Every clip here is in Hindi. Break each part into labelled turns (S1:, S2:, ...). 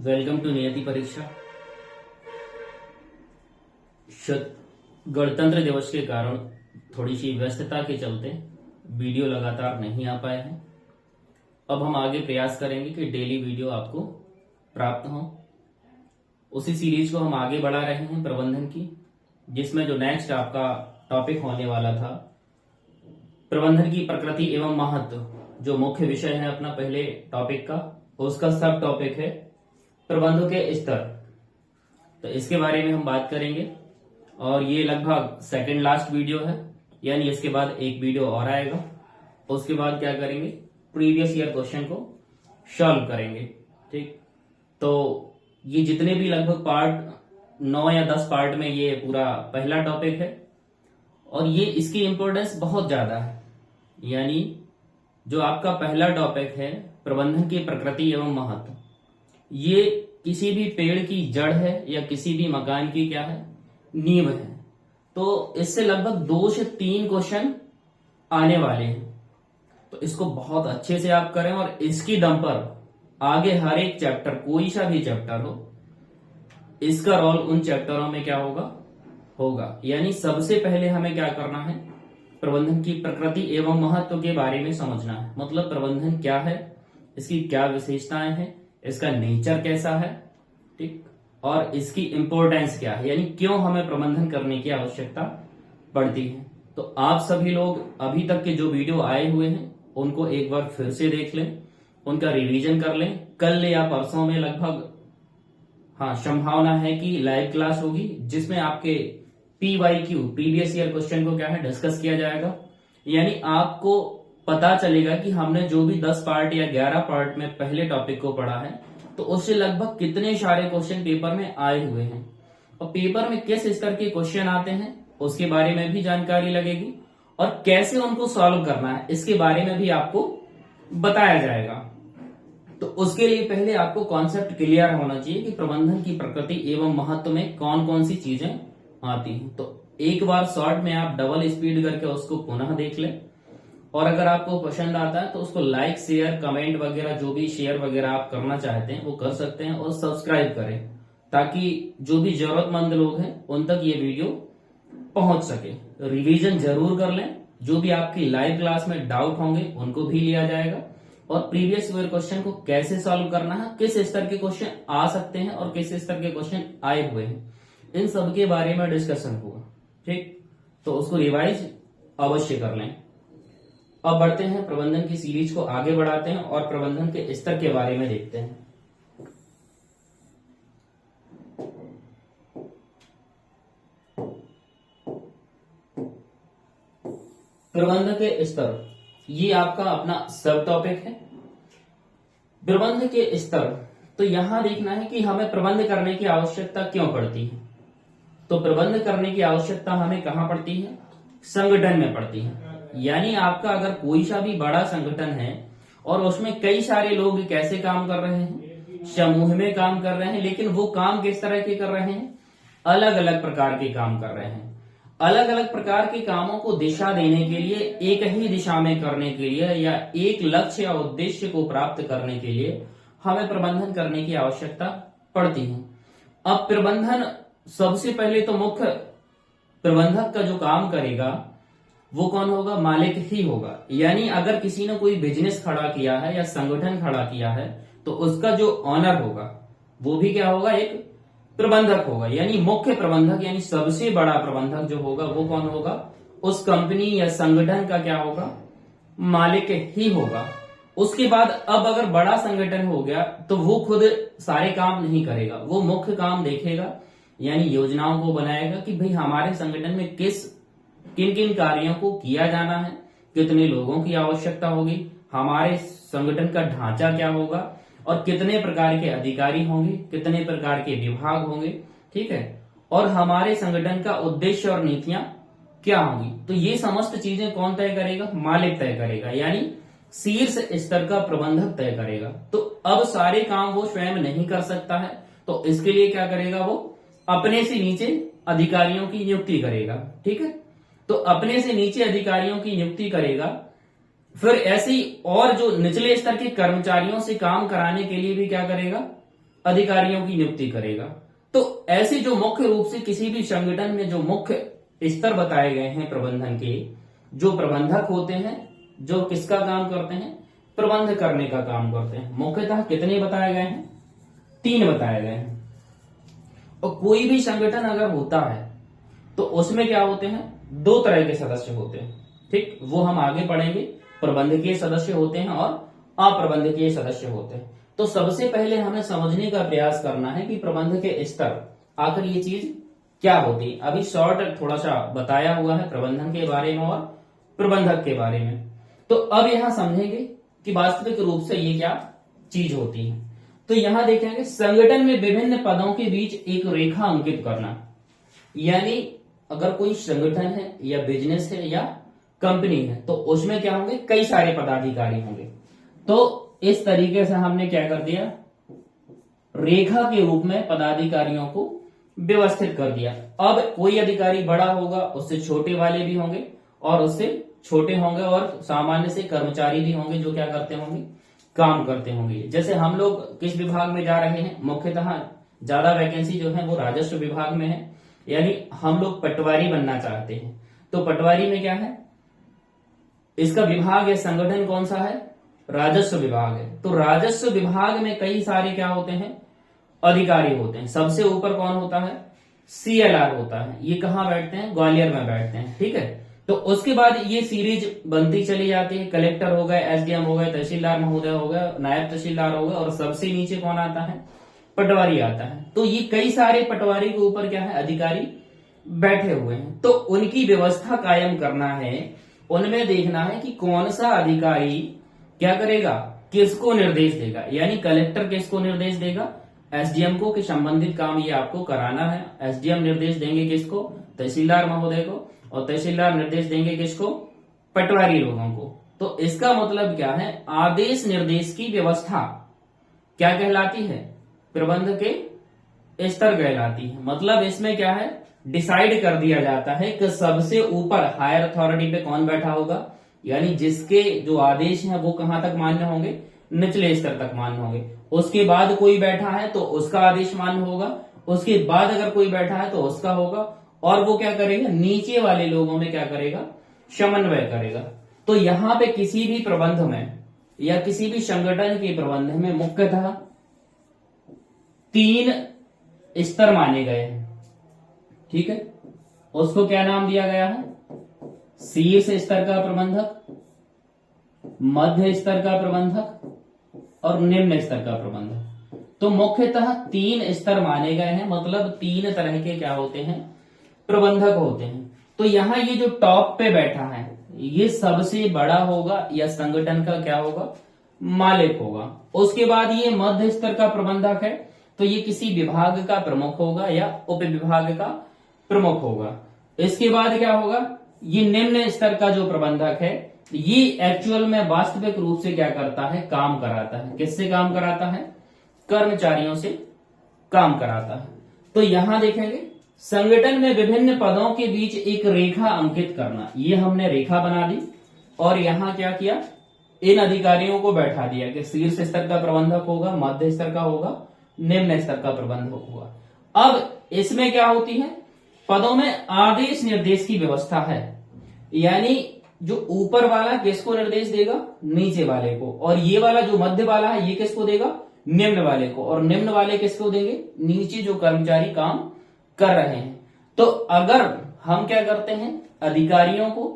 S1: वेलकम टू नियति परीक्षा। गणतंत्र दिवस के कारण थोड़ी सी व्यस्तता के चलते वीडियो लगातार नहीं आ पाए हैं। अब हम आगे प्रयास करेंगे कि डेली वीडियो आपको प्राप्त हो। उसी सीरीज को हम आगे बढ़ा रहे हैं प्रबंधन की, जिसमें जो नेक्स्ट आपका टॉपिक होने वाला था प्रबंधन की प्रकृति एवं महत्व, जो मुख्य विषय है अपना पहले टॉपिक का, उसका सब टॉपिक है प्रबंधों के स्तर। तो इसके बारे में हम बात करेंगे और ये लगभग सेकंड लास्ट वीडियो है, यानी इसके बाद एक वीडियो और आएगा। उसके बाद क्या करेंगे, प्रीवियस ईयर क्वेश्चन को सॉल्व करेंगे। ठीक, तो ये जितने भी लगभग पार्ट 9 या 10 पार्ट में ये पूरा पहला टॉपिक है और ये इसकी इंपॉर्टेंस बहुत ज्यादा है। यानी जो आपका पहला टॉपिक है प्रबंधन की प्रकृति एवं महत्व, ये किसी भी पेड़ की जड़ है या किसी भी मकान की क्या है, नींव है। तो इससे लगभग 2 से 3 क्वेश्चन आने वाले हैं। तो इसको बहुत अच्छे से आप करें और इसकी दम पर आगे हर एक चैप्टर, कोई सा भी चैप्टर हो, इसका रोल उन चैप्टरों में क्या होगा। यानी सबसे पहले हमें क्या करना है, प्रबंधन की प्रकृति एवं महत्व के बारे में समझना है। मतलब प्रबंधन क्या है, इसकी क्या विशेषताएं हैं, इसका नेचर कैसा है, ठीक, और इसकी इंपॉर्टेंस क्या है, यानी क्यों हमें प्रबंधन करने की आवश्यकता पड़ती है। तो आप सभी लोग अभी तक के जो वीडियो आए हुए हैं उनको एक बार फिर से देख लें, उनका रिवीजन कर लें। कल या परसों में लगभग संभावना है कि लाइव क्लास होगी, जिसमें आपके PYQ प्रीवियस ईयर क्वेश्चन को क्या है डिस्कस किया जाएगा। यानी आपको पता चलेगा कि हमने जो भी 10 पार्ट या 11 पार्ट में पहले टॉपिक को पढ़ा है, तो उससे लगभग कितने सारे क्वेश्चन पेपर में आए हुए हैं और पेपर में किस स्तर के क्वेश्चन आते हैं उसके बारे में भी जानकारी लगेगी और कैसे उनको सॉल्व करना है इसके बारे में भी आपको बताया जाएगा। तो उसके लिए पहले आपको कॉन्सेप्ट क्लियर होना चाहिए कि प्रबंधन की प्रकृति एवं महत्व में कौन कौन सी चीजें आती हैं। तो एक बार शॉर्ट में आप डबल स्पीड करके उसको पुनः देख लें और अगर आपको पसंद आता है तो उसको लाइक, शेयर, कमेंट वगैरह जो भी शेयर वगैरह आप करना चाहते हैं वो कर सकते हैं और सब्सक्राइब करें, ताकि जो भी जरूरतमंद लोग हैं उन तक ये वीडियो पहुंच सके। रिवीजन जरूर कर लें, जो भी आपकी लाइव क्लास में डाउट होंगे उनको भी लिया जाएगा और प्रीवियस ईयर क्वेश्चन को कैसे सॉल्व करना है, किस स्तर के क्वेश्चन आ सकते हैं और किस स्तर के क्वेश्चन आए हुए हैं, इन सब के बारे में डिस्कशन होगा। ठीक, तो उसको रिवाइज अवश्य कर लें। अब बढ़ते हैं, प्रबंधन की सीरीज को आगे बढ़ाते हैं और प्रबंधन के स्तर के बारे में देखते हैं। प्रबंधन के स्तर, ये आपका अपना सब टॉपिक है। प्रबंध के स्तर, तो यहां देखना है कि हमें प्रबंध करने की आवश्यकता क्यों पड़ती है। तो प्रबंध करने की आवश्यकता हमें कहां पड़ती है, संगठन में पड़ती है। यानी आपका अगर कोई सा भी बड़ा संगठन है और उसमें कई सारे लोग कैसे काम कर रहे हैं, समूह में काम कर रहे हैं, लेकिन वो काम किस तरह के कर रहे हैं, अलग अलग प्रकार के काम कर रहे हैं। अलग अलग प्रकार के कामों को दिशा देने के लिए, एक ही दिशा में करने के लिए या एक लक्ष्य या उद्देश्य को प्राप्त करने के लिए हमें प्रबंधन करने की आवश्यकता पड़ती है। अब प्रबंधन, सबसे पहले तो मुख्य प्रबंधक का जो काम करेगा वो कौन होगा, मालिक ही होगा। यानी अगर किसी ने कोई बिजनेस खड़ा किया है या संगठन खड़ा किया है तो उसका जो ऑनर होगा वो भी क्या होगा, एक प्रबंधक होगा। यानी मुख्य प्रबंधक, यानी सबसे बड़ा प्रबंधक जो होगा वो कौन होगा, उस कंपनी या संगठन का क्या होगा, मालिक ही होगा। उसके बाद अब अगर बड़ा संगठन हो गया तो वो खुद सारे काम नहीं करेगा, वो मुख्य काम देखेगा, यानी योजनाओं को बनाएगा कि भाई हमारे संगठन में किन किन कार्यों को किया जाना है, कितने लोगों की आवश्यकता होगी, हमारे संगठन का ढांचा क्या होगा और कितने प्रकार के अधिकारी होंगे, कितने प्रकार के विभाग होंगे, ठीक है, और हमारे संगठन का उद्देश्य और नीतियां क्या होंगी। तो ये समस्त चीजें कौन तय करेगा, मालिक तय करेगा, यानी शीर्ष स्तर का प्रबंधक तय करेगा। तो अब सारे काम वो स्वयं नहीं कर सकता है, तो इसके लिए क्या करेगा, वो अपने से नीचे अधिकारियों की नियुक्ति करेगा। ठीक है, तो अपने से नीचे अधिकारियों की नियुक्ति करेगा। फिर ऐसे ही और जो निचले स्तर के कर्मचारियों से काम कराने के लिए भी क्या करेगा, अधिकारियों की नियुक्ति करेगा। तो ऐसे जो मुख्य रूप से किसी भी संगठन में जो मुख्य स्तर बताए गए हैं प्रबंधन के, जो प्रबंधक होते हैं, जो किसका काम करते हैं, प्रबंध करने का काम करते हैं, मुख्यतः कितने बताए गए हैं, 3 बताए गए हैं। और कोई भी संगठन अगर होता है तो उसमें क्या होते हैं, 2 तरह के सदस्य होते हैं। ठीक, वो हम आगे पढ़ेंगे। प्रबंधकीय सदस्य होते हैं और अप्रबंधकीय सदस्य होते हैं। तो सबसे पहले हमें समझने का प्रयास करना है कि प्रबंध के स्तर आखिर ये चीज क्या होती है। अभी शॉर्ट थोड़ा सा बताया हुआ है प्रबंधन के बारे में और प्रबंधक के बारे में। तो अब यहां समझेंगे कि वास्तविक रूप से ये क्या चीज होती है। तो यहां देखेंगे संगठन में विभिन्न पदों के बीच एक रेखा अंकित करना, यानी अगर कोई संगठन है या बिजनेस है या कंपनी है तो उसमें क्या होंगे, कई सारे पदाधिकारी होंगे। तो इस तरीके से हमने क्या कर दिया, रेखा के रूप में पदाधिकारियों को व्यवस्थित कर दिया। अब कोई अधिकारी बड़ा होगा, उससे छोटे वाले भी होंगे और उससे छोटे होंगे और सामान्य से कर्मचारी भी होंगे जो क्या करते होंगे, काम करते होंगे। जैसे हम लोग किस विभाग में जा रहे हैं, मुख्यतः ज्यादा वैकेंसी जो है वो राजस्व विभाग में है, यानी हम लोग पटवारी बनना चाहते हैं। तो पटवारी में क्या है, इसका विभाग या संगठन कौन सा है, राजस्व विभाग है। तो राजस्व विभाग में कई सारे क्या होते हैं, अधिकारी होते हैं। सबसे ऊपर कौन होता है, CLR होता है। ये कहां बैठते हैं, ग्वालियर में बैठते हैं। ठीक है, तो उसके बाद ये सीरीज बनती चली जाती है। कलेक्टर हो गए, SDM हो गए, तहसीलदार महोदय हो गए, नायब तहसीलदार हो गए, और सबसे नीचे कौन आता है, पटवारी आता है। तो ये कई सारे पटवारी के ऊपर क्या है, अधिकारी बैठे हुए हैं। तो उनकी व्यवस्था कायम करना है, उनमें देखना है कि कौन सा अधिकारी क्या करेगा, किसको निर्देश देगा। यानी कलेक्टर किसको निर्देश देगा, SDM को, कि संबंधित काम ये आपको कराना है। SDM निर्देश देंगे किसको, तहसीलदार महोदय को, और तहसीलदार निर्देश देंगे किसको, पटवारी लोगों को। तो इसका मतलब क्या है, आदेश निर्देश की व्यवस्था क्या कहलाती है, प्रबंध के स्तर कहलाती है। मतलब इसमें क्या है, डिसाइड कर दिया जाता है कि सबसे ऊपर हायर अथॉरिटी पे कौन बैठा होगा, यानी जिसके जो आदेश हैं वो कहां तक मान्य होंगे, निचले स्तर तक मान्य होंगे। उसके बाद कोई बैठा है तो उसका आदेश मान्य होगा, उसके बाद अगर कोई बैठा है तो उसका होगा, और वो क्या करेगा, नीचे वाले लोगों में क्या करेगा, समन्वय करेगा। तो यहां पे किसी भी प्रबंध में या किसी भी संगठन के प्रबंध में मुख्यतः 3 स्तर माने गए हैं। ठीक है, उसको क्या नाम दिया गया है, शीर्ष स्तर का प्रबंधक, मध्य स्तर का प्रबंधक और निम्न स्तर का प्रबंधक। तो मुख्यतः 3 स्तर माने गए हैं, मतलब 3 तरह के क्या होते हैं, प्रबंधक होते हैं। तो यहां ये जो टॉप पे बैठा है ये सबसे बड़ा होगा या संगठन का क्या होगा, मालिक होगा। उसके बाद ये मध्य स्तर का प्रबंधक है, तो ये किसी विभाग का प्रमुख होगा या उप विभाग का प्रमुख होगा। इसके बाद क्या होगा, ये निम्न स्तर का जो प्रबंधक है ये एक्चुअल में वास्तविक रूप से क्या करता है, काम कराता है। किससे काम कराता है, कर्मचारियों से काम कराता है। तो यहां देखेंगे संगठन में विभिन्न पदों के बीच एक रेखा अंकित करना, ये हमने रेखा बना दी और यहां क्या किया, इन अधिकारियों को बैठा दिया कि शीर्ष स्तर का प्रबंधक होगा, मध्य स्तर का होगा, निम्न स्तर का प्रबंधक होगा। अब इसमें क्या होती है, पदों में आदेश निर्देश की व्यवस्था है, यानी जो ऊपर वाला किसको निर्देश देगा, नीचे वाले को, और ये वाला जो मध्य वाला है ये किसको देगा, निम्न वाले को, और निम्न वाले किसको देंगे, नीचे जो कर्मचारी काम कर रहे हैं। तो अगर हम क्या करते हैं, अधिकारियों को,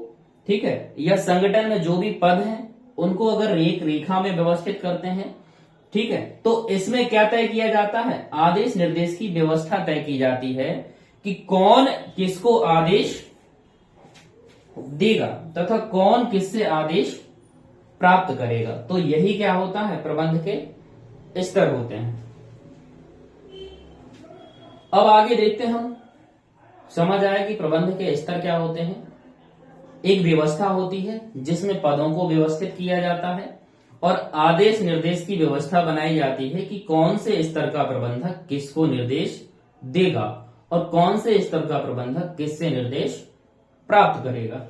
S1: ठीक है, या संगठन में जो भी पद हैं उनको अगर एक रेखा में व्यवस्थित करते हैं, ठीक है, तो इसमें क्या तय किया जाता है, आदेश निर्देश की व्यवस्था तय की जाती है कि कौन किसको आदेश देगा तथा कौन किससे आदेश प्राप्त करेगा। तो यही क्या होता है, प्रबंध के स्तर होते हैं। अब आगे देखते हैं हम, समझ आया कि प्रबंध के स्तर क्या होते हैं। एक व्यवस्था होती है जिसमें पदों को व्यवस्थित किया जाता है और आदेश निर्देश की व्यवस्था बनाई जाती है कि कौन से स्तर का प्रबंधक किसको निर्देश देगा और कौन से स्तर का प्रबंधक किससे निर्देश प्राप्त करेगा।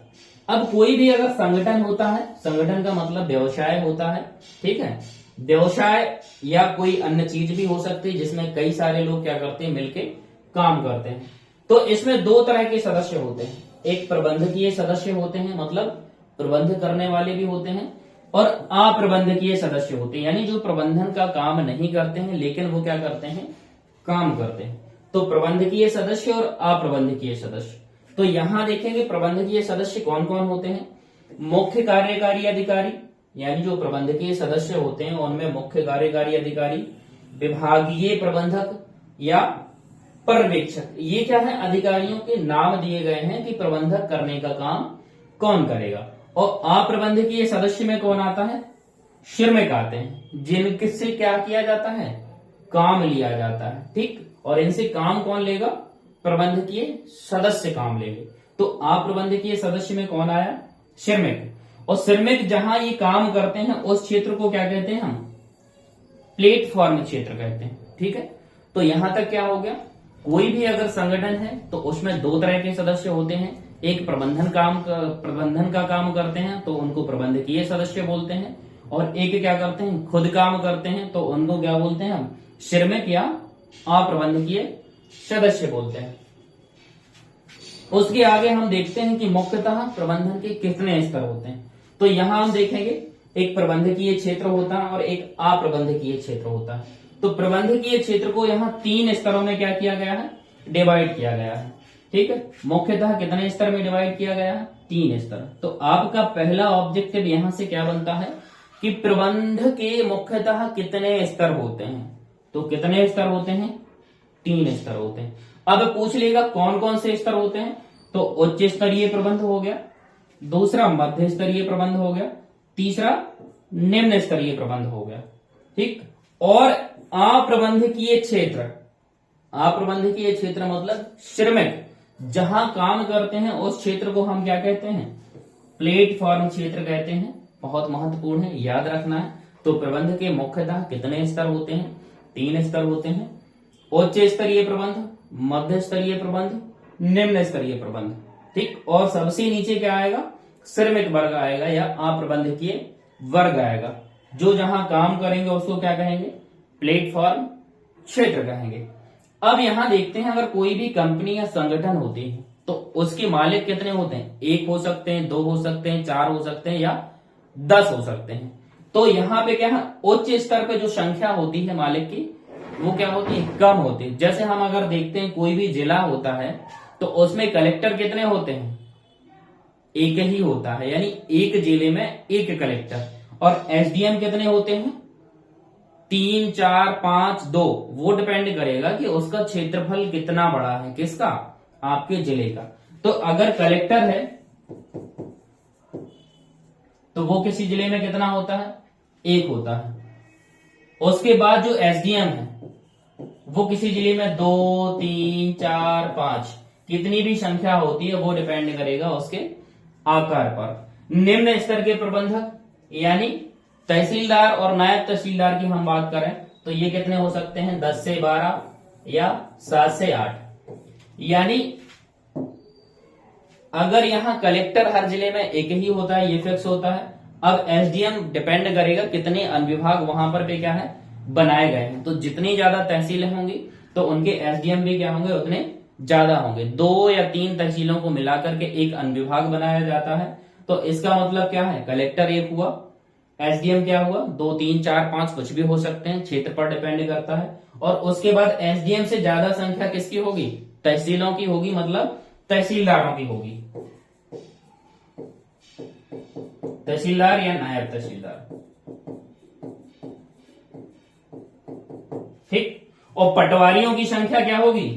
S1: अब कोई भी अगर संगठन होता है, संगठन का मतलब व्यवसाय होता है, ठीक है, व्यवसाय या कोई अन्य चीज भी हो सकती है जिसमें कई सारे लोग क्या करते हैं, मिलके काम करते हैं। तो इसमें दो तरह के सदस्य होते हैं, एक प्रबंधकीय सदस्य होते हैं, मतलब प्रबंध करने वाले भी होते हैं, और अप्रबंधकीय सदस्य होते हैं, यानी जो प्रबंधन का काम नहीं करते हैं लेकिन वो क्या करते हैं, काम करते हैं। तो प्रबंधकीय सदस्य और अप्रबंधकीय सदस्य। तो यहां देखेंगे प्रबंधकीय सदस्य कौन कौन होते हैं। मुख्य कार्यकारी अधिकारी, यानी जो प्रबंधकीय सदस्य होते हैं उनमें मुख्य कार्यकारी अधिकारी, विभागीय प्रबंधक या पर्यवेक्षक, ये क्या है, अधिकारियों के नाम दिए गए हैं कि प्रबंधक करने का काम कौन करेगा। और अप्रबंधकीय सदस्य में कौन आता है, श्रमिक आते हैं, जिनसे क्या किया जाता है, काम लिया जाता है। ठीक, और इनसे काम कौन लेगा, प्रबंधकीय सदस्य काम लेंगे। तो अप्रबंधकीय सदस्य में कौन आया, श्रमिक। और श्रमिक जहां ये काम करते हैं उस क्षेत्र को क्या कहते हैं हम, प्लेटफॉर्म क्षेत्र कहते हैं। ठीक है, तो यहां तक क्या हो गया, कोई भी अगर संगठन है तो उसमें दो तरह के सदस्य होते हैं, एक प्रबंधन का काम करते हैं तो उनको प्रबंधकीय सदस्य बोलते हैं, और एक क्या करते हैं, खुद काम करते हैं तो उनको क्या बोलते हैं हम, श्रमिक या अप्रबंधकीय सदस्य बोलते हैं। उसके आगे हम देखते हैं कि मुख्यतः प्रबंधन के कितने स्तर होते हैं। तो यहां हम देखेंगे एक प्रबंधकीय क्षेत्र होता है और एक अप्रबंधकीय क्षेत्र होता है। तो प्रबंधकीय क्षेत्र को यहाँ 3 स्तरों में क्या किया गया है, डिवाइड किया गया है। ठीक है, मुख्यतः कितने स्तर में डिवाइड किया गया है, 3 स्तर। तो आपका पहला ऑब्जेक्टिव यहां से क्या बनता है कि प्रबंध के मुख्यतः कितने स्तर होते हैं। तो कितने स्तर होते हैं, 3 स्तर होते हैं। अब पूछ लेगा कौन कौन से स्तर होते हैं, तो उच्च स्तरीय प्रबंध हो गया, दूसरा मध्य स्तरीय प्रबंध हो गया, तीसरा निम्न स्तरीय प्रबंध हो गया। ठीक, और अप्रबंधकीय क्षेत्र, अप्रबंधकीय क्षेत्र मतलब श्रमिक जहां काम करते हैं उस क्षेत्र को हम क्या कहते हैं, प्लेटफॉर्म क्षेत्र कहते हैं। बहुत महत्वपूर्ण है, याद रखना है। तो प्रबंध के मुख्यतः कितने स्तर होते हैं, 3 स्तर होते हैं, उच्च स्तरीय प्रबंध, मध्य स्तरीय प्रबंध, निम्न स्तरीय प्रबंध। ठीक, और सबसे नीचे क्या आएगा, श्रमिक वर्ग आएगा या अप्रबंधकीय वर्ग आएगा। जो जहां काम करेंगे उसको क्या कहेंगे, प्लेटफॉर्म क्षेत्र कहेंगे। अब यहां देखते हैं अगर कोई भी कंपनी या संगठन होती है तो उसके मालिक कितने होते हैं, 1 हो सकते हैं, 2 हो सकते हैं, 4 हो सकते हैं या 10 हो सकते हैं। तो यहाँ पे क्या है, उच्च स्तर पे जो संख्या होती है मालिक की वो क्या होती है, कम होती है। जैसे हम अगर देखते हैं कोई भी जिला होता है तो उसमें कलेक्टर कितने होते हैं, एक ही होता है, यानी एक जिले में एक कलेक्टर। और एसडीएम कितने होते हैं, 3, 4, 5, 2। वो डिपेंड करेगा कि उसका क्षेत्रफल कितना बड़ा है, किसका, आपके जिले का। तो अगर कलेक्टर है तो वो किसी जिले में कितना होता है, 1 होता है। उसके बाद जो एसडीएम है वो किसी जिले में 2, 3, 4, 5 कितनी भी संख्या होती है वो डिपेंड करेगा उसके आकार पर। निम्न स्तर के प्रबंधक यानी तहसीलदार और नायब तहसीलदार की हम बात करें तो ये कितने हो सकते हैं, 10 से 12 या 7 से 8। यानी अगर यहाँ कलेक्टर हर जिले में एक ही होता है, ये फिक्स होता है। अब एसडीएम डिपेंड करेगा कितने अनुविभाग वहां पर भी क्या है, बनाए गए हैं। तो जितनी ज्यादा तहसीलें होंगी तो उनके एसडीएम भी क्या होंगे, उतने ज्यादा होंगे। 2 या 3 तहसीलों को मिलाकर के एक अनुविभाग बनाया जाता है। तो इसका मतलब क्या है, कलेक्टर 1 हुआ, एसडीएम क्या हुआ, 2, 3, 4, 5 कुछ भी हो सकते हैं, क्षेत्र पर डिपेंड करता है। और उसके बाद एसडीएम से ज्यादा संख्या किसकी होगी, तहसीलों की होगी, मतलब तहसीलदारों की होगी, तहसीलदार या नायब तहसीलदार। ठीक, और पटवारियों की संख्या क्या होगी,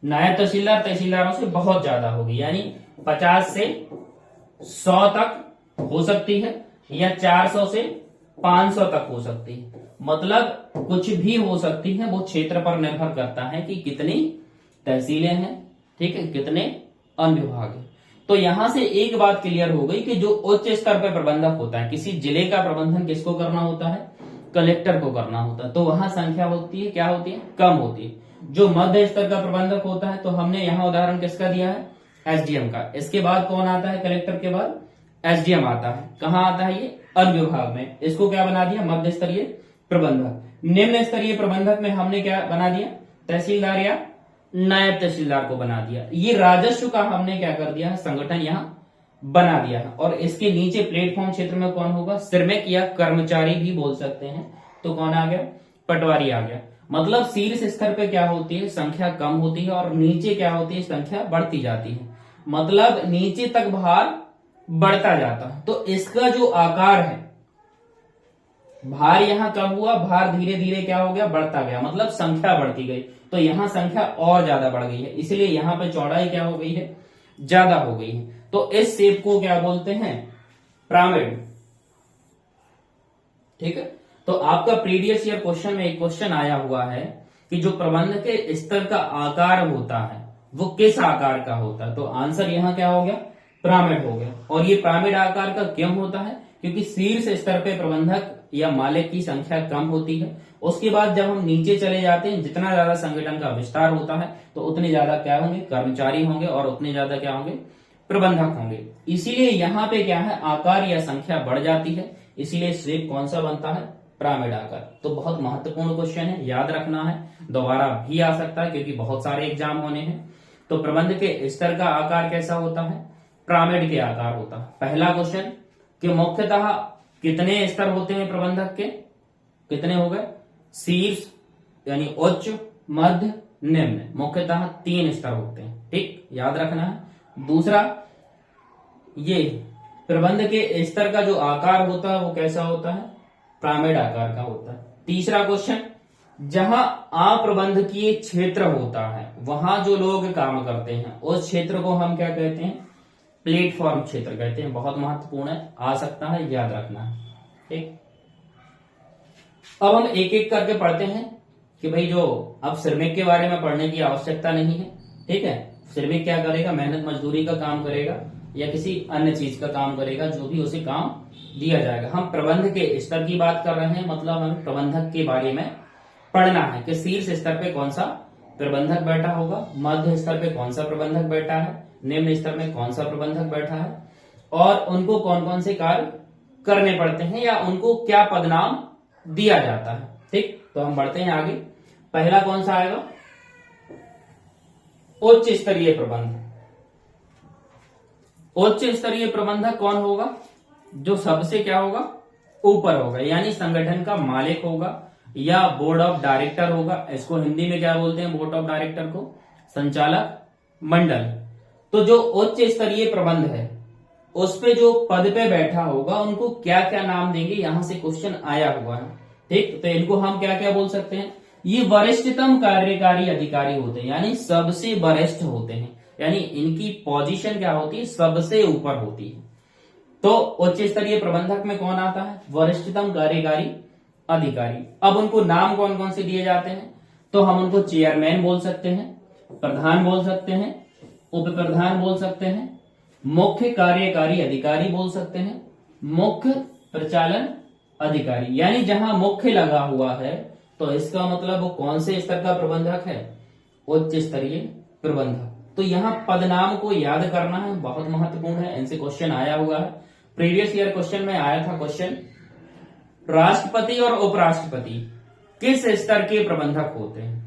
S1: नायब तहसीलदार तहसीलदारों से बहुत ज्यादा होगी, यानी 50 से 100 तक हो सकती है या 400 से 500 तक हो सकती है। मतलब कुछ भी हो सकती है, वो क्षेत्र पर निर्भर करता है कि कितनी तहसीलें हैं, ठीक है, कितने अनुविभाग हैं। तो यहां से एक बात क्लियर हो गई कि जो उच्च स्तर पर प्रबंधक होता है, किसी जिले का प्रबंधन किसको करना होता है, कलेक्टर को करना होता है। तो वहां संख्या होती है, क्या होती है, कम होती है। जो मध्य स्तर का प्रबंधक होता है, तो हमने यहां उदाहरण किसका दिया है, एसडीएम का। इसके बाद कौन आता है, कलेक्टर के बाद एसडीएम आता है। कहाँ आता है ये? अनुविभाग में। इसको क्या बना दिया? मध्य स्तरीय प्रबंधक। निम्न स्तरीय प्रबंधक में हमने क्या बना दिया? तहसीलदार या नायब तहसीलदार को बना दिया। ये राजस्व का हमने क्या कर दिया है? संगठन यहां बना दिया है। और इसके नीचे प्लेटफॉर्म क्षेत्र में कौन होगा? श्रमिक या कर्मचारी भी बोल सकते हैं। तो कौन आ गया? पटवारी आ गया। मतलब शीर्ष स्तर पे क्या होती है? संख्या कम होती है और नीचे क्या होती है? संख्या बढ़ती जाती है। मतलब नीचे तक भार बढ़ता जाता है। तो इसका जो आकार है, भार यहां कम हुआ, भार धीरे धीरे क्या हो गया? बढ़ता गया। मतलब संख्या बढ़ती गई। तो यहां संख्या और ज्यादा बढ़ गई है, इसलिए यहां पे चौड़ाई क्या हो गई है? ज्यादा हो गई है। तो इस शेप को क्या बोलते हैं? पिरामिड। ठीक है। तो आपका प्रीवियस ईयर क्वेश्चन में एक क्वेश्चन आया हुआ है कि जो प्रबंध के स्तर का आकार होता है वो किस आकार का होता है? तो आंसर यहां क्या हो गया? पिरामिड हो गया। और ये पिरामिड आकार का क्यों होता है? क्योंकि शीर्ष स्तर पे प्रबंधक या मालिक की संख्या कम होती है। उसके बाद जब हम नीचे चले जाते हैं, जितना ज्यादा संगठन का विस्तार होता है तो उतने ज्यादा क्या होंगे? कर्मचारी होंगे और उतने ज्यादा क्या होंगे? प्रबंधक होंगे। इसीलिए यहाँ पे क्या है? आकार या संख्या बढ़ जाती है, इसीलिए शेप कौन सा बनता है? पिरामिड आकार। तो बहुत महत्वपूर्ण क्वेश्चन है, याद रखना है। दोबारा भी आ सकता है क्योंकि बहुत सारे एग्जाम होने हैं। तो प्रबंध के स्तर का आकार कैसा होता है? पिरामिड के आकार होता है। पहला क्वेश्चन कि मुख्यतः कितने स्तर होते हैं प्रबंधक के? कितने हो गए? शीर्ष यानी उच्च, मध्य, निम्न। मुख्यतः 3 स्तर होते हैं। ठीक, याद रखना है। दूसरा, ये प्रबंध के स्तर का जो आकार होता है वो कैसा होता है? पिरामिड आकार का होता है। तीसरा क्वेश्चन, जहां अप्रबंधकीय क्षेत्र होता है वहां जो लोग काम करते हैं उस क्षेत्र को हम क्या कहते हैं? प्लेटफॉर्म क्षेत्र कहते हैं। बहुत महत्वपूर्ण है, आ सकता है, याद रखना है। ठीक, अब हम एक एक करके पढ़ते हैं कि भाई जो अब श्रमिक के बारे में पढ़ने की आवश्यकता नहीं है। ठीक है, श्रमिक क्या करेगा? मेहनत मजदूरी का काम करेगा या किसी अन्य चीज का काम करेगा, जो भी उसे काम दिया जाएगा। हम प्रबंध के स्तर की बात कर रहे हैं, मतलब हमें प्रबंधक के बारे में पढ़ना है कि शीर्ष स्तर पे कौन सा प्रबंधक बैठा होगा, मध्य स्तर पे कौन सा प्रबंधक बैठा है, निम्न स्तर में कौन सा प्रबंधक बैठा है और उनको कौन कौन से कार्य करने पड़ते हैं या उनको क्या पदनाम दिया जाता है। ठीक, तो हम बढ़ते हैं आगे। पहला कौन सा आएगा? उच्च स्तरीय प्रबंध। उच्च स्तरीय प्रबंधक कौन होगा? जो सबसे क्या होगा? ऊपर होगा, यानी संगठन का मालिक होगा या बोर्ड ऑफ डायरेक्टर होगा। इसको हिंदी में क्या बोलते हैं? बोर्ड ऑफ डायरेक्टर को संचालक मंडल। तो जो उच्च स्तरीय प्रबंध है उस पे जो पद पे बैठा होगा उनको क्या क्या नाम देंगे? यहां से क्वेश्चन आया हुआ है। ठीक, तो इनको हम क्या क्या बोल सकते हैं? ये वरिष्ठतम कार्यकारी अधिकारी होते हैं, यानी सबसे वरिष्ठ होते हैं, यानी इनकी पोजीशन क्या होती है? सबसे ऊपर होती है। तो उच्च स्तरीय प्रबंधक में कौन आता है? वरिष्ठतम कार्यकारी अधिकारी। अब उनको नाम कौन कौन से दिए जाते हैं? तो हम उनको चेयरमैन बोल सकते हैं, प्रधान बोल सकते हैं, उप प्रधान बोल सकते हैं, मुख्य कार्यकारी अधिकारी बोल सकते हैं, मुख्य प्रचालन अधिकारी। यानी जहां मुख्य लगा हुआ है तो इसका मतलब वो कौन से स्तर का प्रबंधक है? उच्च स्तरीय प्रबंधक। तो यहाँ पदनाम को याद करना है, बहुत महत्वपूर्ण है, इनसे क्वेश्चन आया हुआ है। प्रीवियस ईयर क्वेश्चन में आया था क्वेश्चन, राष्ट्रपति और उपराष्ट्रपति किस स्तर के प्रबंधक होते हैं?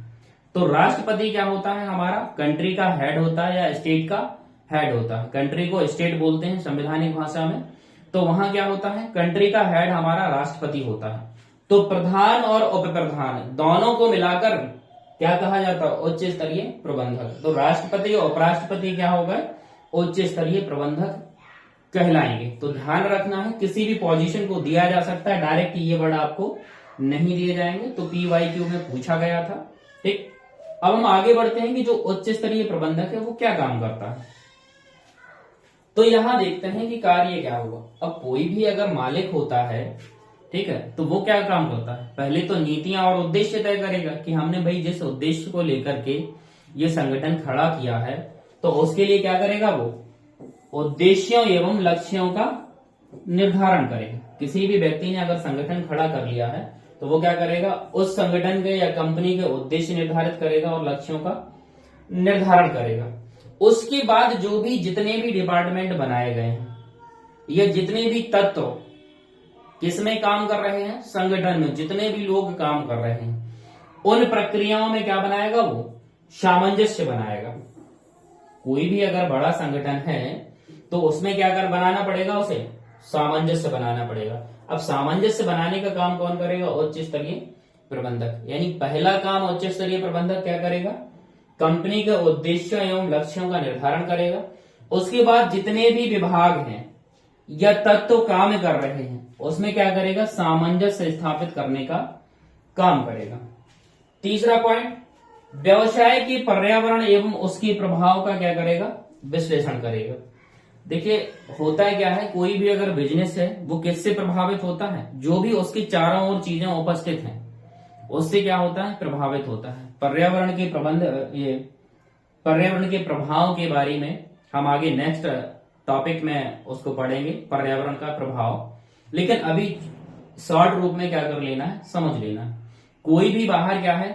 S1: तो राष्ट्रपति क्या होता है? हमारा कंट्री का हेड होता है या स्टेट का हेड होता है। कंट्री को स्टेट बोलते हैं संवैधानिक भाषा में। तो वहां क्या होता है? कंट्री का हेड हमारा राष्ट्रपति होता है। तो प्रधान और उप प्रधान दोनों को मिलाकर क्या कहा जाता है? उच्च स्तरीय प्रबंधक। तो राष्ट्रपति और उपराष्ट्रपति क्या हो गए? उच्च स्तरीय प्रबंधक कहलाएंगे। तो ध्यान रखना है, किसी भी पोजीशन को दिया जा सकता है, डायरेक्ट ये वर्ड आपको नहीं दिए जाएंगे। तो PYQ में पूछा गया था। ठीक, अब हम आगे बढ़ते हैं कि जो उच्च स्तरीय प्रबंधक है वो क्या काम करता है। तो यहां देखते हैं कि कार्य क्या होगा। अब कोई भी अगर मालिक होता है, ठीक है, तो वो क्या काम करता है? पहले तो नीतियां और उद्देश्य तय करेगा कि हमने भाई जिस उद्देश्य को लेकर के ये संगठन खड़ा किया है तो उसके लिए क्या करेगा? वो उद्देश्यों एवं लक्ष्यों का निर्धारण करेगा। किसी भी व्यक्ति ने अगर संगठन खड़ा कर लिया है तो वो क्या करेगा? उस संगठन के या कंपनी के उद्देश्य निर्धारित करेगा और लक्ष्यों का निर्धारण करेगा। उसके बाद जो भी जितने भी डिपार्टमेंट बनाए गए हैं ये जितने भी तत्व किसमें काम कर रहे हैं, संगठन में जितने भी लोग काम कर रहे हैं, उन प्रक्रियाओं में क्या बनाएगा, वो सामंजस्य बनाएगा। कोई भी अगर बड़ा संगठन है तो उसमें क्या कर बनाना पड़ेगा, उसे सामंजस्य बनाना पड़ेगा। अब सामंजस्य बनाने का काम कौन करेगा, उच्च स्तरीय प्रबंधक। यानी पहला काम उच्च स्तरीय प्रबंधक क्या करेगा, कंपनी के उद्देश्यों एवं लक्ष्यों का निर्धारण करेगा। उसके बाद जितने भी विभाग हैं या तत्व काम कर रहे हैं उसमें क्या करेगा, सामंजस्य स्थापित करने का काम करेगा। तीसरा पॉइंट, व्यवसाय के पर्यावरण एवं उसके प्रभाव का क्या करेगा, विश्लेषण करेगा। देखिए होता है क्या है, कोई भी अगर बिजनेस है वो किससे प्रभावित होता है, जो भी उसके चारों ओर चीजें उपस्थित हैं उससे क्या होता है, प्रभावित होता है। पर्यावरण के पर्यावरण के प्रभाव के बारे में हम आगे नेक्स्ट टॉपिक में उसको पढ़ेंगे, पर्यावरण का प्रभाव। लेकिन अभी शॉर्ट रूप में क्या कर लेना है, समझ लेना है। कोई भी बाहर क्या है,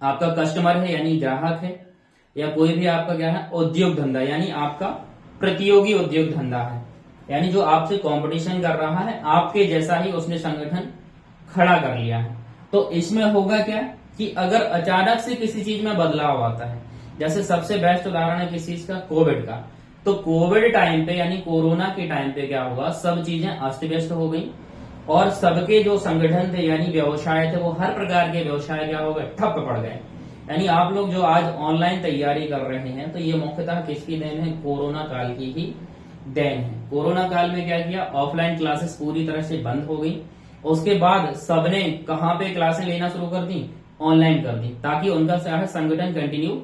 S1: आपका कस्टमर है यानी ग्राहक है, या कोई भी आपका क्या है, उद्योग धंधा यानी आपका प्रतियोगी उद्योग धंधा है, यानी जो आपसे कंपटीशन कर रहा है, आपके जैसा ही उसने संगठन खड़ा कर लिया है। तो इसमें होगा क्या कि अगर अचानक से किसी चीज में बदलाव आता है, जैसे सबसे बेस्ट उदाहरण है किसी चीज का, कोविड का। तो कोविड टाइम पे यानी कोरोना के टाइम पे क्या हुआ, सब चीजें अस्त व्यस्त हो गई और सबके जो संगठन थे यानी व्यवसाय थे, वो हर प्रकार के व्यवसाय क्या हो गए, ठप पड़ गए। यानी आप लोग जो आज ऑनलाइन तैयारी कर रहे हैं तो ये मुख्यतः किसकी देन है, कोरोना काल की ही देन है। कोरोना काल में क्या किया, ऑफलाइन क्लासेस पूरी तरह से बंद हो गई। उसके बाद सबने कहां पे क्लासें लेना शुरू कर दी, ऑनलाइन कर दी, ताकि उनका संगठन कंटिन्यू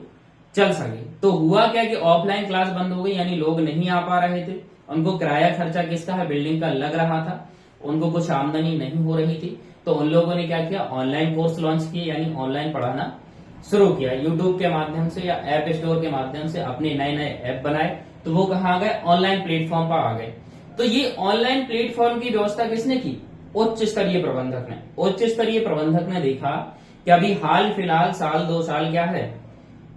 S1: चल सके। तो हुआ क्या कि ऑफलाइन क्लास बंद हो गई, यानी लोग नहीं आ पा रहे थे, उनको किराया खर्चा किसका है, बिल्डिंग का लग रहा था, उनको कुछ आमदनी नहीं हो रही थी। तो उन लोगों ने क्या किया, ऑनलाइन कोर्स लॉन्च किए, यानी ऑनलाइन पढ़ाना शुरू किया। यूट्यूब के माध्यम से या ऐप स्टोर के माध्यम से अपने नए नए ऐप बनाए, तो वो कहाँ आ गए, ऑनलाइन प्लेटफॉर्म पर आ गए। तो ये ऑनलाइन प्लेटफॉर्म की व्यवस्था किसने की, उच्च स्तरीय प्रबंधक ने। उच्च स्तरीय प्रबंधक ने देखा कि अभी हाल फिलहाल साल 2 साल क्या है,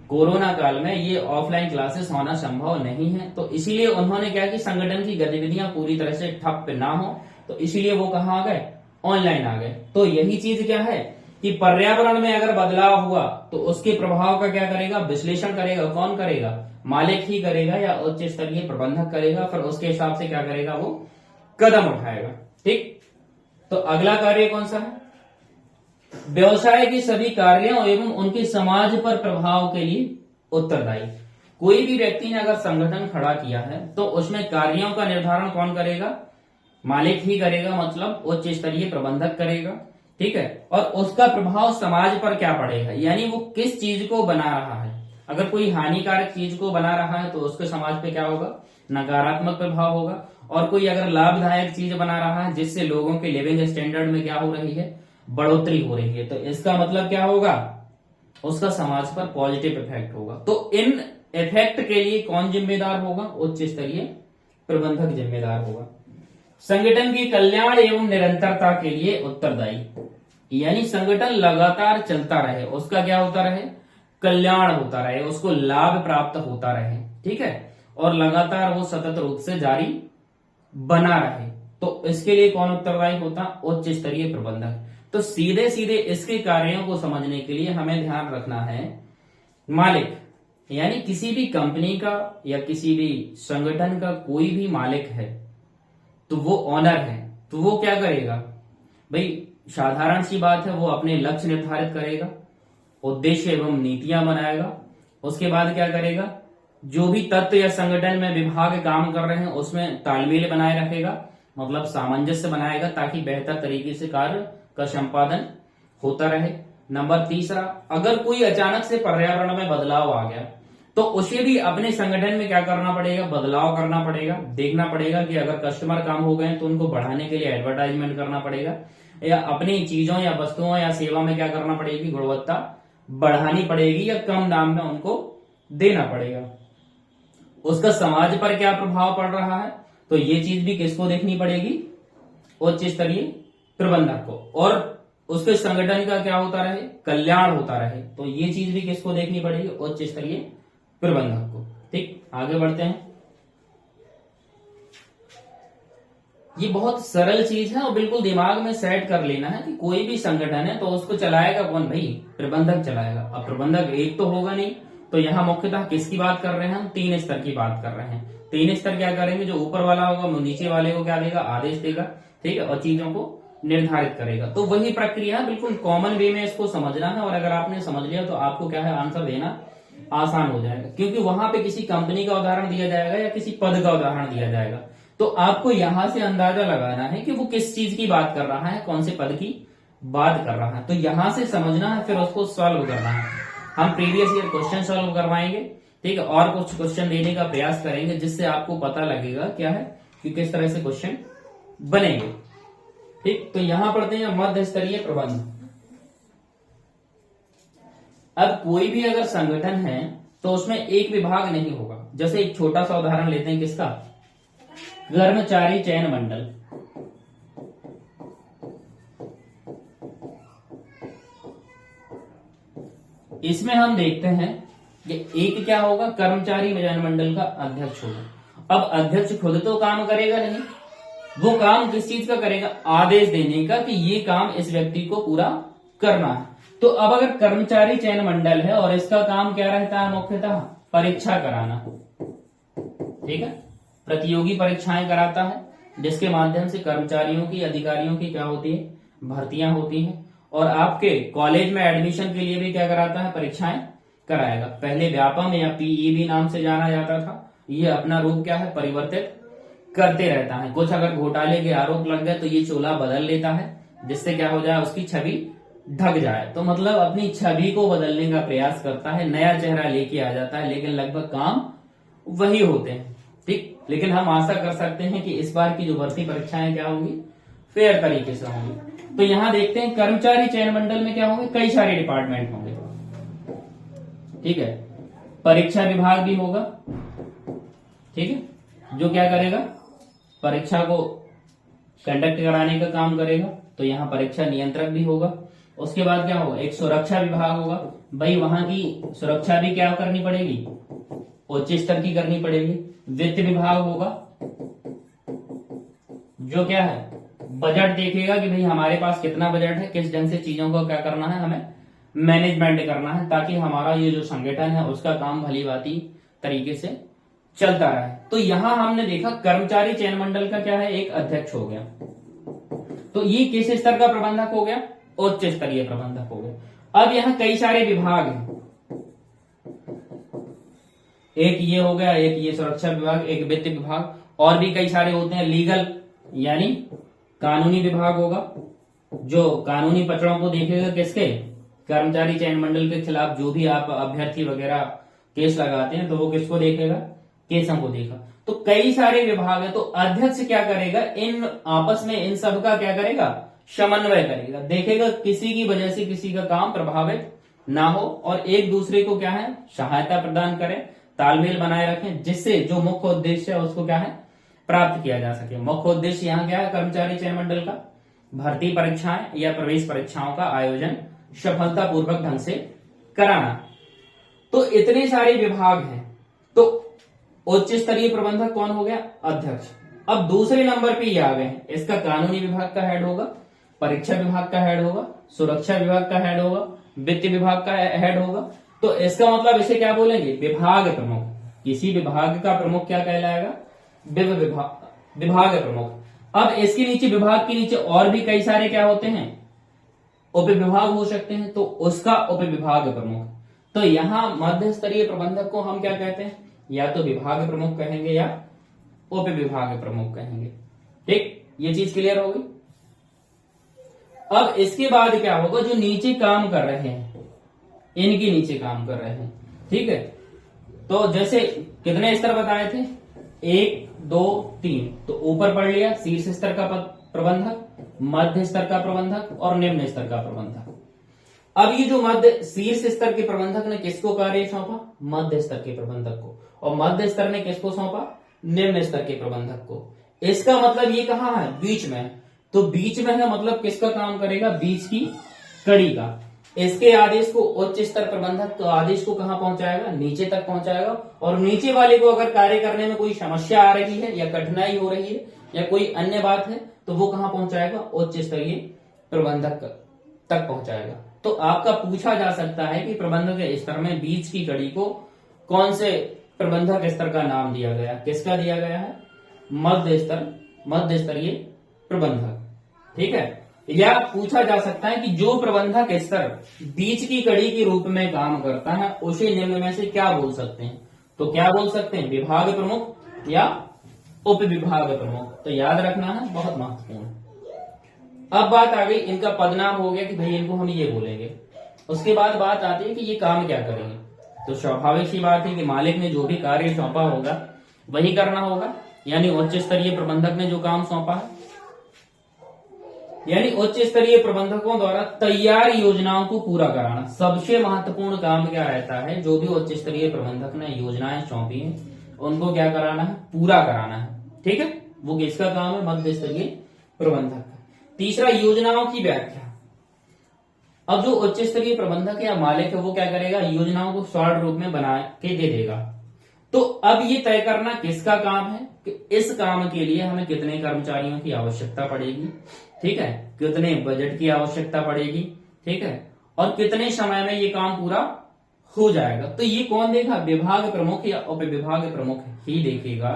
S1: कोरोना काल में ये ऑफलाइन क्लासेस होना संभव नहीं है। तो इसीलिए उन्होंने क्या कि संगठन की गतिविधियां पूरी तरह से ठप ना हो, तो इसीलिए वो कहाँ आ गए, ऑनलाइन आ गए। तो यही चीज क्या है कि पर्यावरण में अगर बदलाव हुआ तो उसके प्रभाव का क्या करेगा, विश्लेषण करेगा। कौन करेगा, मालिक ही करेगा या उच्च स्तरीय प्रबंधक करेगा। फिर उसके हिसाब से क्या करेगा, वो कदम उठाएगा। ठीक, तो अगला कार्य कौन सा है, व्यवसाय के सभी कार्यों एवं उनके समाज पर प्रभाव के लिए उत्तरदायी। कोई भी व्यक्ति ने अगर संगठन खड़ा किया है तो उसमें कार्यों का निर्धारण कौन करेगा, मालिक ही करेगा, मतलब उच्च स्तरीय प्रबंधक करेगा। ठीक है, और उसका प्रभाव समाज पर क्या पड़ेगा, यानी वो किस चीज को बना रहा है। अगर कोई हानिकारक चीज को बना रहा है तो उसके समाज पे क्या होगा, नकारात्मक प्रभाव होगा। और कोई अगर लाभदायक चीज बना रहा है जिससे लोगों के लिविंग स्टैंडर्ड में क्या हो रही है, बढ़ोतरी हो रही है, तो इसका मतलब क्या होगा, उसका समाज पर पॉजिटिव इफेक्ट होगा। तो इन इफेक्ट के लिए कौन जिम्मेदार होगा, उच्च स्तरीय प्रबंधक जिम्मेदार होगा। संगठन की कल्याण एवं निरंतरता के लिए उत्तरदायी, यानी संगठन लगातार चलता रहे, उसका क्या होता रहे, कल्याण होता रहे, उसको लाभ प्राप्त होता रहे। ठीक है, और लगातार वो सतत रूप से जारी बना रहे, तो इसके लिए कौन उत्तरदायी होता, उच्च स्तरीय प्रबंधक। तो सीधे सीधे इसके कार्यों को समझने के लिए हमें ध्यान रखना है, मालिक यानी किसी भी कंपनी का या किसी भी संगठन का कोई भी मालिक है तो वो ऑनर है, तो वो क्या करेगा भाई, साधारण सी बात है, वो अपने लक्ष्य निर्धारित करेगा, उद्देश्य एवं नीतियां बनाएगा। उसके बाद क्या करेगा, जो भी तत्व या संगठन में विभाग काम कर रहे हैं उसमें तालमेल बनाए रखेगा, मतलब सामंजस्य बनाएगा, ताकि बेहतर तरीके से कार्य का संपादन होता रहे। नंबर तीसरा, अगर कोई अचानक से पर्यावरण में बदलाव आ गया तो उसे भी अपने संगठन में क्या करना पड़ेगा, बदलाव करना पड़ेगा। देखना पड़ेगा कि अगर कस्टमर कम हो गए तो उनको बढ़ाने के लिए एडवर्टाइजमेंट करना पड़ेगा, या अपनी चीजों या वस्तुओं या सेवा में क्या करना पड़ेगी, गुणवत्ता बढ़ानी पड़ेगी या कम दाम में उनको देना पड़ेगा। उसका समाज पर क्या प्रभाव पड़ रहा है, तो ये चीज भी किसको देखनी पड़ेगी, उच्च स्तरीय प्रबंधक को। और उसके संगठन का क्या होता रहे, कल्याण होता रहे, तो ये चीज भी किसको देखनी पड़ेगी, उच्च स्तरीय प्रबंधक को। ठीक, आगे बढ़ते हैं। ये बहुत सरल चीज है और बिल्कुल दिमाग में सेट कर लेना है कि कोई भी संगठन है तो उसको चलाएगा कौन भाई, प्रबंधक चलाएगा। अब प्रबंधक एक तो होगा नहीं, तो यहाँ मुख्यतः किसकी बात कर रहे हैं हम, 3 स्तर की बात कर रहे हैं। 3 स्तर क्या करेंगे, जो ऊपर वाला होगा वो नीचे वाले को क्या देगा, आदेश देगा, ठीक है, और चीजों को निर्धारित करेगा। तो वही प्रक्रिया बिल्कुल कॉमन वे में इसको समझना है, और अगर आपने समझ लिया तो आपको क्या है, आंसर देना आसान हो जाएगा, क्योंकि वहां पे किसी कंपनी का उदाहरण दिया जाएगा या किसी पद का उदाहरण दिया जाएगा। तो आपको यहां से अंदाजा लगाना है कि वो किस चीज की बात कर रहा है, कौन से पद की बात कर रहा है, तो यहां से समझना है, फिर उसको सॉल्व करना है। हम प्रीवियस ईयर क्वेश्चन सॉल्व करवाएंगे, ठीक है, और कुछ क्वेश्चन देने का प्रयास करेंगे जिससे आपको पता लगेगा क्या है कि किस तरह से क्वेश्चन बनेंगे। ठीक, तो यहां पढ़ते हैं मध्य स्तरीय प्रबंध। अब कोई भी अगर संगठन है तो उसमें एक विभाग नहीं होगा। जैसे एक छोटा सा उदाहरण लेते हैं, किसका, कर्मचारी चयन मंडल। इसमें हम देखते हैं कि एक क्या होगा, कर्मचारी चयन मंडल का अध्यक्ष होगा। अब अध्यक्ष खुद तो काम करेगा नहीं, वो काम किस चीज का करेगा, आदेश देने का कि ये काम इस व्यक्ति को पूरा करना है। तो अब अगर कर्मचारी चयन मंडल है और इसका काम क्या रहता है, मुख्यतः परीक्षा कराना, ठीक है, प्रतियोगी परीक्षाएं कराता है, जिसके माध्यम से कर्मचारियों की, अधिकारियों की क्या होती है, भर्तियां होती हैं। और आपके कॉलेज में एडमिशन के लिए भी क्या कराता है, परीक्षाएं कराएगा। पहले व्यापम या पीईबी नाम से जाना जाता था, ये अपना रूप क्या है, परिवर्तित करते रहता है। कुछ अगर घोटाले के आरोप लग गए तो ये चोला बदल लेता है, जिससे क्या हो जाए, उसकी छवि ढक जाए। तो मतलब अपनी छवि को बदलने का प्रयास करता है, नया चेहरा लेके आ जाता है, लेकिन लगभग काम वही होते हैं। ठीक, लेकिन हम आशा कर सकते हैं कि इस बार की जो भर्ती परीक्षाएं क्या होंगी, फेयर तरीके से होंगी। तो यहां देखते हैं कर्मचारी चयन मंडल में क्या होंगे, कई सारे डिपार्टमेंट होंगे, ठीक है, परीक्षा विभाग भी होगा, ठीक है, जो क्या करेगा, परीक्षा को कंडक्ट कराने का काम करेगा। तो यहाँ परीक्षा नियंत्रक भी होगा। उसके बाद क्या होगा, एक सुरक्षा विभाग होगा, भाई वहां की सुरक्षा भी क्या करनी पड़ेगी, उच्च स्तर की करनी पड़ेगी। वित्त विभाग होगा, जो क्या है, बजट देखेगा कि भाई हमारे पास कितना बजट है, किस ढंग से चीजों को क्या करना है, हमें मैनेजमेंट करना है, ताकि हमारा ये जो संगठन है उसका काम भली भांति तरीके से चलता रहे। तो यहां हमने देखा कर्मचारी चयन मंडल का क्या है, एक अध्यक्ष हो गया। तो ये किस स्तर का प्रबंधक हो गया, उच्च स्तरीय प्रबंधक हो गया। अब यहाँ कई सारे विभाग हैं, एक ये हो गया, एक ये सुरक्षा विभाग, एक वित्त विभाग, और भी कई सारे होते हैं। लीगल यानी कानूनी विभाग होगा, जो कानूनी पचड़ों को देखेगा, किसके, कर्मचारी चयन मंडल के खिलाफ जो भी आप अभ्यर्थी वगैरह केस लगाते हैं तो वो किसको देखेगा, केसों को देखा। तो कई सारे विभाग है, तो अध्यक्ष क्या करेगा, इन आपस में इन सब का क्या करेगा, समन्वय करेगा, देखेगा किसी की वजह से किसी का काम प्रभावित ना हो, और एक दूसरे को क्या है, सहायता प्रदान करें, तालमेल बनाए रखें, जिससे जो मुख्य उद्देश्य है उसको क्या है, प्राप्त किया जा सके। मुख्य उद्देश्य यहाँ क्या है, कर्मचारी चयन मंडल का भर्ती परीक्षाएं या प्रवेश परीक्षाओं का आयोजन सफलतापूर्वक ढंग से कराना। तो इतने सारे विभाग हैं, तो उच्च स्तरीय प्रबंधक कौन हो गया, अध्यक्ष। अब दूसरे नंबर पे ये आ गए हैं, इसका कानूनी विभाग का हेड होगा, परीक्षा विभाग का हेड होगा, सुरक्षा विभाग का हेड होगा, वित्त विभाग का हेड होगा। तो इसका मतलब इसे क्या बोलेंगे, विभाग प्रमुख। किसी विभाग का प्रमुख क्या कहलाएगा, विभाग प्रमुख। अब इसके नीचे, विभाग के नीचे और भी कई सारे क्या होते हैं, उप विभाग हो सकते हैं, तो उसका उप विभाग प्रमुख। तो यहां मध्य स्तरीय प्रबंधक को हम क्या कहते हैं, या तो विभाग प्रमुख कहेंगे या उप विभाग प्रमुख कहेंगे। ठीक, ये चीज क्लियर होगी। अब इसके बाद क्या होगा, जो नीचे काम कर रहे हैं, इनके नीचे काम कर रहे हैं, ठीक है। तो जैसे कितने स्तर बताए थे, 1 2 3, तो ऊपर पढ़ लिया शीर्ष स्तर का प्रबंधक, मध्य स्तर का प्रबंधक और निम्न स्तर का प्रबंधक। अब ये जो मध्य शीर्ष स्तर के प्रबंधक ने किसको कार्य सौंपा, मध्य स्तर के प्रबंधक को, और मध्य स्तर ने किसको सौंपा, निम्न स्तर के प्रबंधक को। इसका मतलब ये कहाँ है, बीच में। तो बीच में है, मतलब किसका काम करेगा, बीच की कड़ी का। इसके आदेश को उच्च स्तर प्रबंधक तो आदेश को कहां पहुंचाएगा, नीचे तक पहुंचाएगा, और नीचे वाले को अगर कार्य करने में कोई समस्या आ रही है या कठिनाई हो रही है या कोई अन्य बात है तो वो कहां पहुंचाएगा, उच्च स्तरीय प्रबंधक तक पहुंचाएगा। तो आपका पूछा जा सकता है कि प्रबंधक स्तर में बीच की कड़ी को कौन से प्रबंधक स्तर का नाम दिया गया, किसका दिया गया है, मध्य स्तरीय प्रबंधक। ठीक है, या पूछा जा सकता है कि जो प्रबंधक स्तर बीच की कड़ी के रूप में काम करता है उसे निम्न में से क्या बोल सकते हैं। तो क्या बोल सकते हैं, विभाग प्रमुख या उप विभाग प्रमुख। तो याद रखना है, बहुत महत्वपूर्ण। अब बात आ गई, इनका पदनाम हो गया कि भाई इनको हम ये बोलेंगे। उसके बाद बात आती है कि ये काम क्या करेंगे। तो स्वाभाविक सी बात है कि मालिक ने जो भी कार्य सौंपा होगा वही करना होगा, यानी उच्च स्तरीय प्रबंधक ने जो काम सौंपा है, यानी उच्च स्तरीय प्रबंधकों द्वारा तैयार योजनाओं को पूरा कराना। सबसे महत्वपूर्ण काम क्या रहता है, जो भी उच्च स्तरीय प्रबंधक ने योजनाएं सौंपी हैं उनको क्या कराना है, पूरा कराना है। ठीक है, वो किसका काम है, मध्य स्तरीय प्रबंधक का। तीसरा, योजनाओं की व्याख्या। अब जो उच्च स्तरीय प्रबंधक या मालिक है वो क्या करेगा, योजनाओं को शॉर्ट रूप में बना के दे देगा। तो अब ये तय करना किसका काम है कि इस काम के लिए हमें कितने कर्मचारियों की आवश्यकता पड़ेगी, ठीक है, कितने बजट की आवश्यकता पड़ेगी, ठीक है, और कितने समय में ये काम पूरा हो जाएगा। तो ये कौन देगा, विभाग प्रमुख या उप विभाग प्रमुख ही देखेगा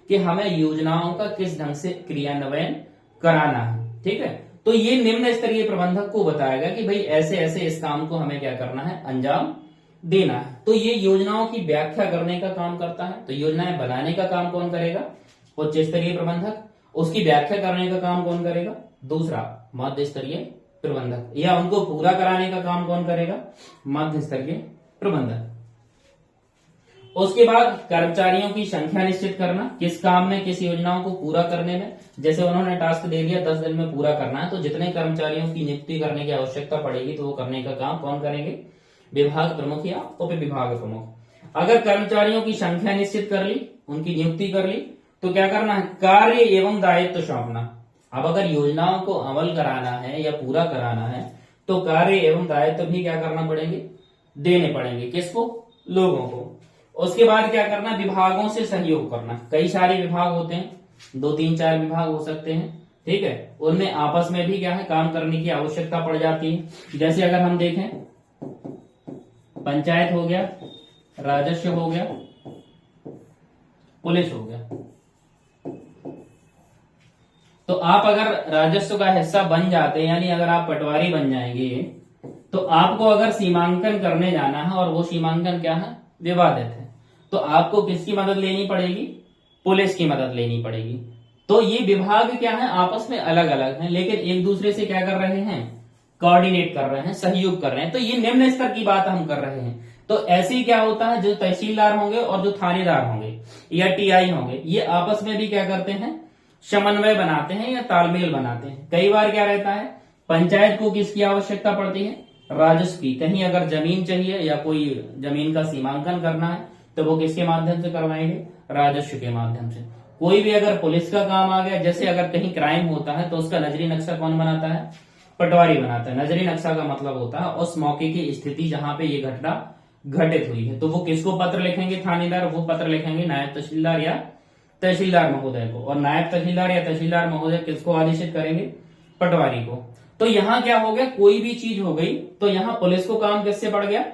S1: कि हमें योजनाओं का किस ढंग से क्रियान्वयन कराना है। ठीक है, तो ये निम्न स्तरीय प्रबंधक को बताएगा कि भाई ऐसे ऐसे इस काम को हमें क्या करना है, अंजाम देना है। तो ये योजनाओं की व्याख्या करने का काम करता है। तो योजनाएं बनाने का काम कौन करेगा, उच्च स्तरीय प्रबंधक। उसकी व्याख्या करने का काम कौन करेगा, दूसरा मध्य स्तरीय प्रबंधक। या उनको पूरा कराने का काम कौन करेगा, मध्य स्तरीय प्रबंधक। उसके बाद कर्मचारियों की संख्या निश्चित करना, किस काम में, किस योजनाओं को पूरा करने में। जैसे उन्होंने टास्क दे दिया 10 दिन में पूरा करना है, तो जितने कर्मचारियों की नियुक्ति करने की आवश्यकता पड़ेगी तो वो करने का काम कौन करेंगे, विभाग प्रमुख या उप विभाग प्रमुख। अगर कर्मचारियों की संख्या निश्चित कर ली, उनकी नियुक्ति कर ली, तो क्या करना है, कार्य एवं दायित्व सौंपना। अब अगर योजनाओं को अमल कराना है या पूरा कराना है तो कार्य एवं दायित्व भी क्या करना पड़ेंगे, देने पड़ेंगे। किसको, लोगों को। उसके बाद क्या करना, विभागों से सहयोग करना। कई सारे विभाग होते हैं, 2 3 4 विभाग हो सकते हैं, ठीक है, उनमें आपस में भी क्या है, काम करने की आवश्यकता पड़ जाती है। जैसे अगर हम देखें, पंचायत हो गया, राजस्व हो गया, पुलिस हो गया। तो आप अगर राजस्व का हिस्सा बन जाते हैं, यानी अगर आप पटवारी बन जाएंगे, तो आपको अगर सीमांकन करने जाना है और वो सीमांकन क्या है, विवादित है, तो आपको किसकी मदद लेनी पड़ेगी, पुलिस की मदद लेनी पड़ेगी। तो ये विभाग क्या है, आपस में अलग अलग हैं, लेकिन एक दूसरे से क्या कर रहे हैं, कोऑर्डिनेट कर रहे हैं, सहयोग कर रहे हैं। तो ये निम्न स्तर की बात हम कर रहे हैं। तो ऐसे ही क्या होता है, जो तहसीलदार होंगे और जो थानेदार होंगे या टीआई होंगे, ये आपस में भी क्या करते हैं, समन्वय बनाते हैं या तालमेल बनाते हैं। कई बार क्या रहता है, पंचायत को किसकी आवश्यकता पड़ती है, राजस्व की। कहीं अगर जमीन चाहिए या कोई जमीन का सीमांकन करना है तो वो किसके माध्यम से करवाएंगे, राजस्व के माध्यम से। कोई भी अगर पुलिस का काम आ गया, जैसे अगर कहीं क्राइम होता है तो उसका नजरी नक्शा कौन बनाता है, पटवारी बनाता है। नजरी नक्शा का मतलब होता है उस मौके की स्थिति जहां पे ये घटना घटित हुई है, तो वो किसको पत्र लिखेंगे, थानेदार। वो पत्र लिखेंगे नायब तहसीलदार या तहसीलदार महोदय को, और नायब तहसीलदार या तहसीलदार महोदय किसको आदेशित करेंगे, पटवारी को। तो यहाँ क्या हो गया, कोई भी चीज हो गई तो यहाँ पुलिस को काम किससे पड़ गया,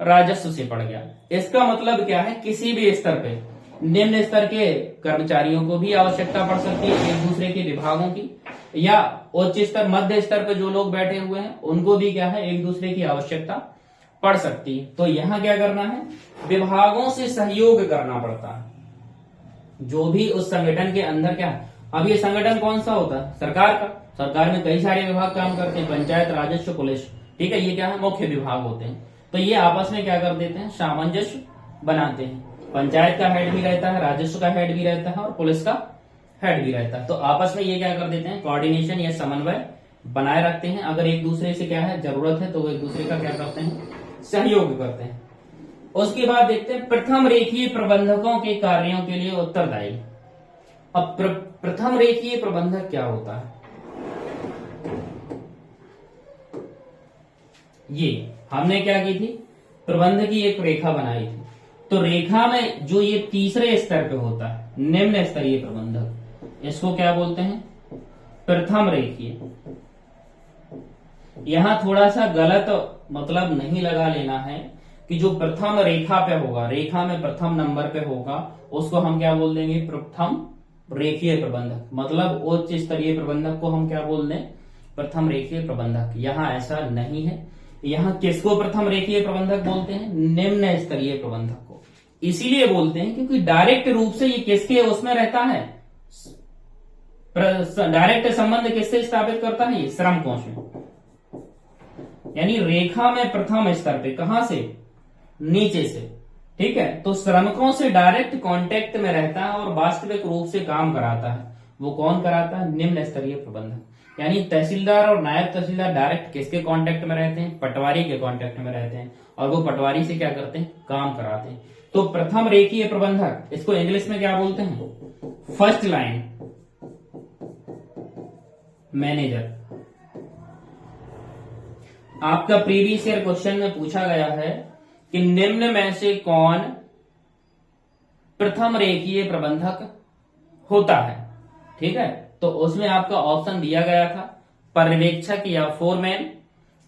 S1: राजस्व से पड़ गया। इसका मतलब क्या है, किसी भी स्तर पे निम्न स्तर के कर्मचारियों को भी आवश्यकता पड़ सकती है एक दूसरे के विभागों की, या उच्च स्तर मध्य स्तर पे जो लोग बैठे हुए हैं उनको भी क्या है, एक दूसरे की आवश्यकता पड़ सकती है। तो यहाँ क्या करना है, विभागों से सहयोग करना पड़ता है। जो भी उस संगठन के अंदर क्या है, अब ये संगठन कौन सा होता है, सरकार का। सरकार में कई सारे विभाग काम करते हैं, पंचायत, राजस्व, पुलिस, ठीक है, ये क्या है, मुख्य विभाग होते हैं। तो ये आपस में क्या कर देते हैं, सामंजस्य बनाते हैं। पंचायत का हेड भी रहता है, राजस्व का हेड भी रहता है और पुलिस का हेड भी रहता है। तो आपस में ये क्या कर देते हैं, कोऑर्डिनेशन या समन्वय बनाए रखते हैं। अगर एक दूसरे से क्या है, जरूरत है तो वो एक दूसरे का क्या करते हैं, सहयोग करते हैं। उसके बाद देखते हैं प्रथम रेखीय प्रबंधकों के कार्यों के लिए उत्तरदायी। अब प्रथम रेखीय प्रबंधक क्या होता है, ये हमने क्या की थी, प्रबंध की एक रेखा बनाई थी। तो रेखा में जो ये तीसरे स्तर पे होता है, निम्न स्तरीय प्रबंधक, इसको क्या बोलते हैं? प्रथम रेखीय। यहां थोड़ा सा गलत मतलब नहीं लगा लेना है कि जो प्रथम रेखा पे होगा, रेखा में प्रथम नंबर पे होगा, उसको हम क्या बोल देंगे? प्रथम रेखीय प्रबंधक। मतलब उच्च स्तरीय प्रबंधक को हम क्या बोल दें? प्रथम रेखीय प्रबंधक। यहां ऐसा नहीं है। यहां किसको प्रथम रेखीय प्रबंधक बोलते हैं? निम्न स्तरीय प्रबंधक को। इसीलिए बोलते हैं क्योंकि डायरेक्ट रूप से ये किसके उसमें रहता है? डायरेक्ट संबंध किससे स्थापित करता है? ये श्रम कोश में, यानी रेखा में प्रथम स्तर पे। कहां से? नीचे से। ठीक है, तो श्रमिकों से डायरेक्ट कांटेक्ट में रहता है और वास्तविक रूप से काम कराता है। वो कौन कराता है? निम्न स्तरीय प्रबंधक। यानी तहसीलदार और नायब तहसीलदार डायरेक्ट किसके कांटेक्ट में रहते हैं? पटवारी के कांटेक्ट में रहते हैं, और वो पटवारी से क्या करते हैं? काम कराते हैं। तो प्रथम रेखीय प्रबंधक, इसको इंग्लिश में क्या बोलते हैं? First line manager. आपका प्रीवियस ईयर क्वेश्चन में पूछा गया है कि निम्न में से कौन प्रथम रेखीय प्रबंधक होता है? ठीक है, तो उसमें आपका ऑप्शन दिया गया था पर्यवेक्षक या फोरमैन,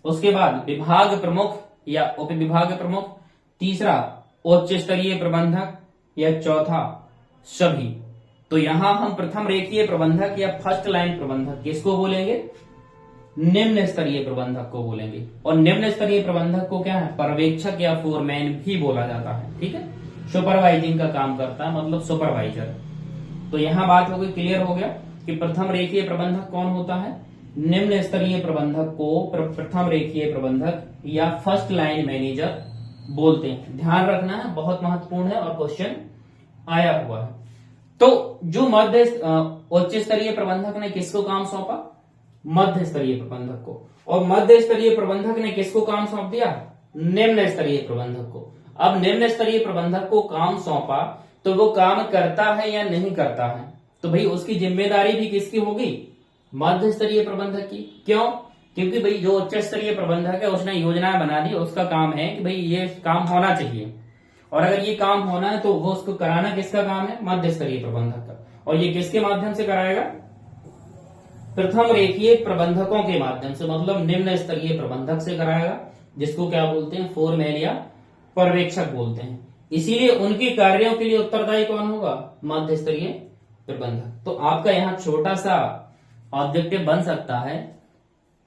S1: उसके बाद विभाग प्रमुख या उप विभाग प्रमुख, तीसरा उच्च स्तरीय प्रबंधक, या चौथा सभी। तो यहां हम प्रथम रेखीय प्रबंधक या फर्स्ट लाइन प्रबंधक किसको बोलेंगे? निम्न स्तरीय प्रबंधक को बोलेंगे। और निम्न स्तरीय प्रबंधक को क्या है? पर्यवेक्षक या फोरमैन भी बोला जाता है। ठीक है, सुपरवाइजिंग का काम करता है, मतलब सुपरवाइजर। तो यहां बात हो गई, क्लियर हो गया कि प्रथम रेखीय प्रबंधक कौन होता है? निम्न स्तरीय प्रबंधक को प्रथम रेखीय प्रबंधक या फर्स्ट लाइन मैनेजर बोलते हैं। ध्यान रखना है, बहुत महत्वपूर्ण है और क्वेश्चन आया हुआ है। तो जो उच्च स्तरीय प्रबंधक ने किसको काम सौंपा? मध्य स्तरीय प्रबंधक को। और मध्य स्तरीय प्रबंधक ने किसको काम सौंप दिया? निम्न स्तरीय प्रबंधक को। अब निम्न स्तरीय प्रबंधक को काम सौंपा तो वो काम करता है या नहीं करता है? तो भाई उसकी जिम्मेदारी भी किसकी होगी? मध्य स्तरीय प्रबंधक की। क्यों? क्योंकि भाई जो उच्च स्तरीय प्रबंधक है उसने योजना बना दी, उसका काम है कि भाई ये काम होना चाहिए, और अगर ये काम होना है तो वो उसको कराना किसका काम है? मध्य स्तरीय प्रबंधक का। और ये किसके माध्यम से कराएगा? प्रथम रेखीय प्रबंधकों के माध्यम से, मतलब निम्न स्तरीय प्रबंधक से कराएगा, जिसको क्या बोलते हैं? फोरमैन या पर्यवेक्षक बोलते हैं। इसीलिए उनके कार्यों के लिए उत्तरदायी कौन होगा? मध्य स्तरीय प्रबंधक। तो आपका यहाँ छोटा सा ऑब्जेक्टिव बन सकता है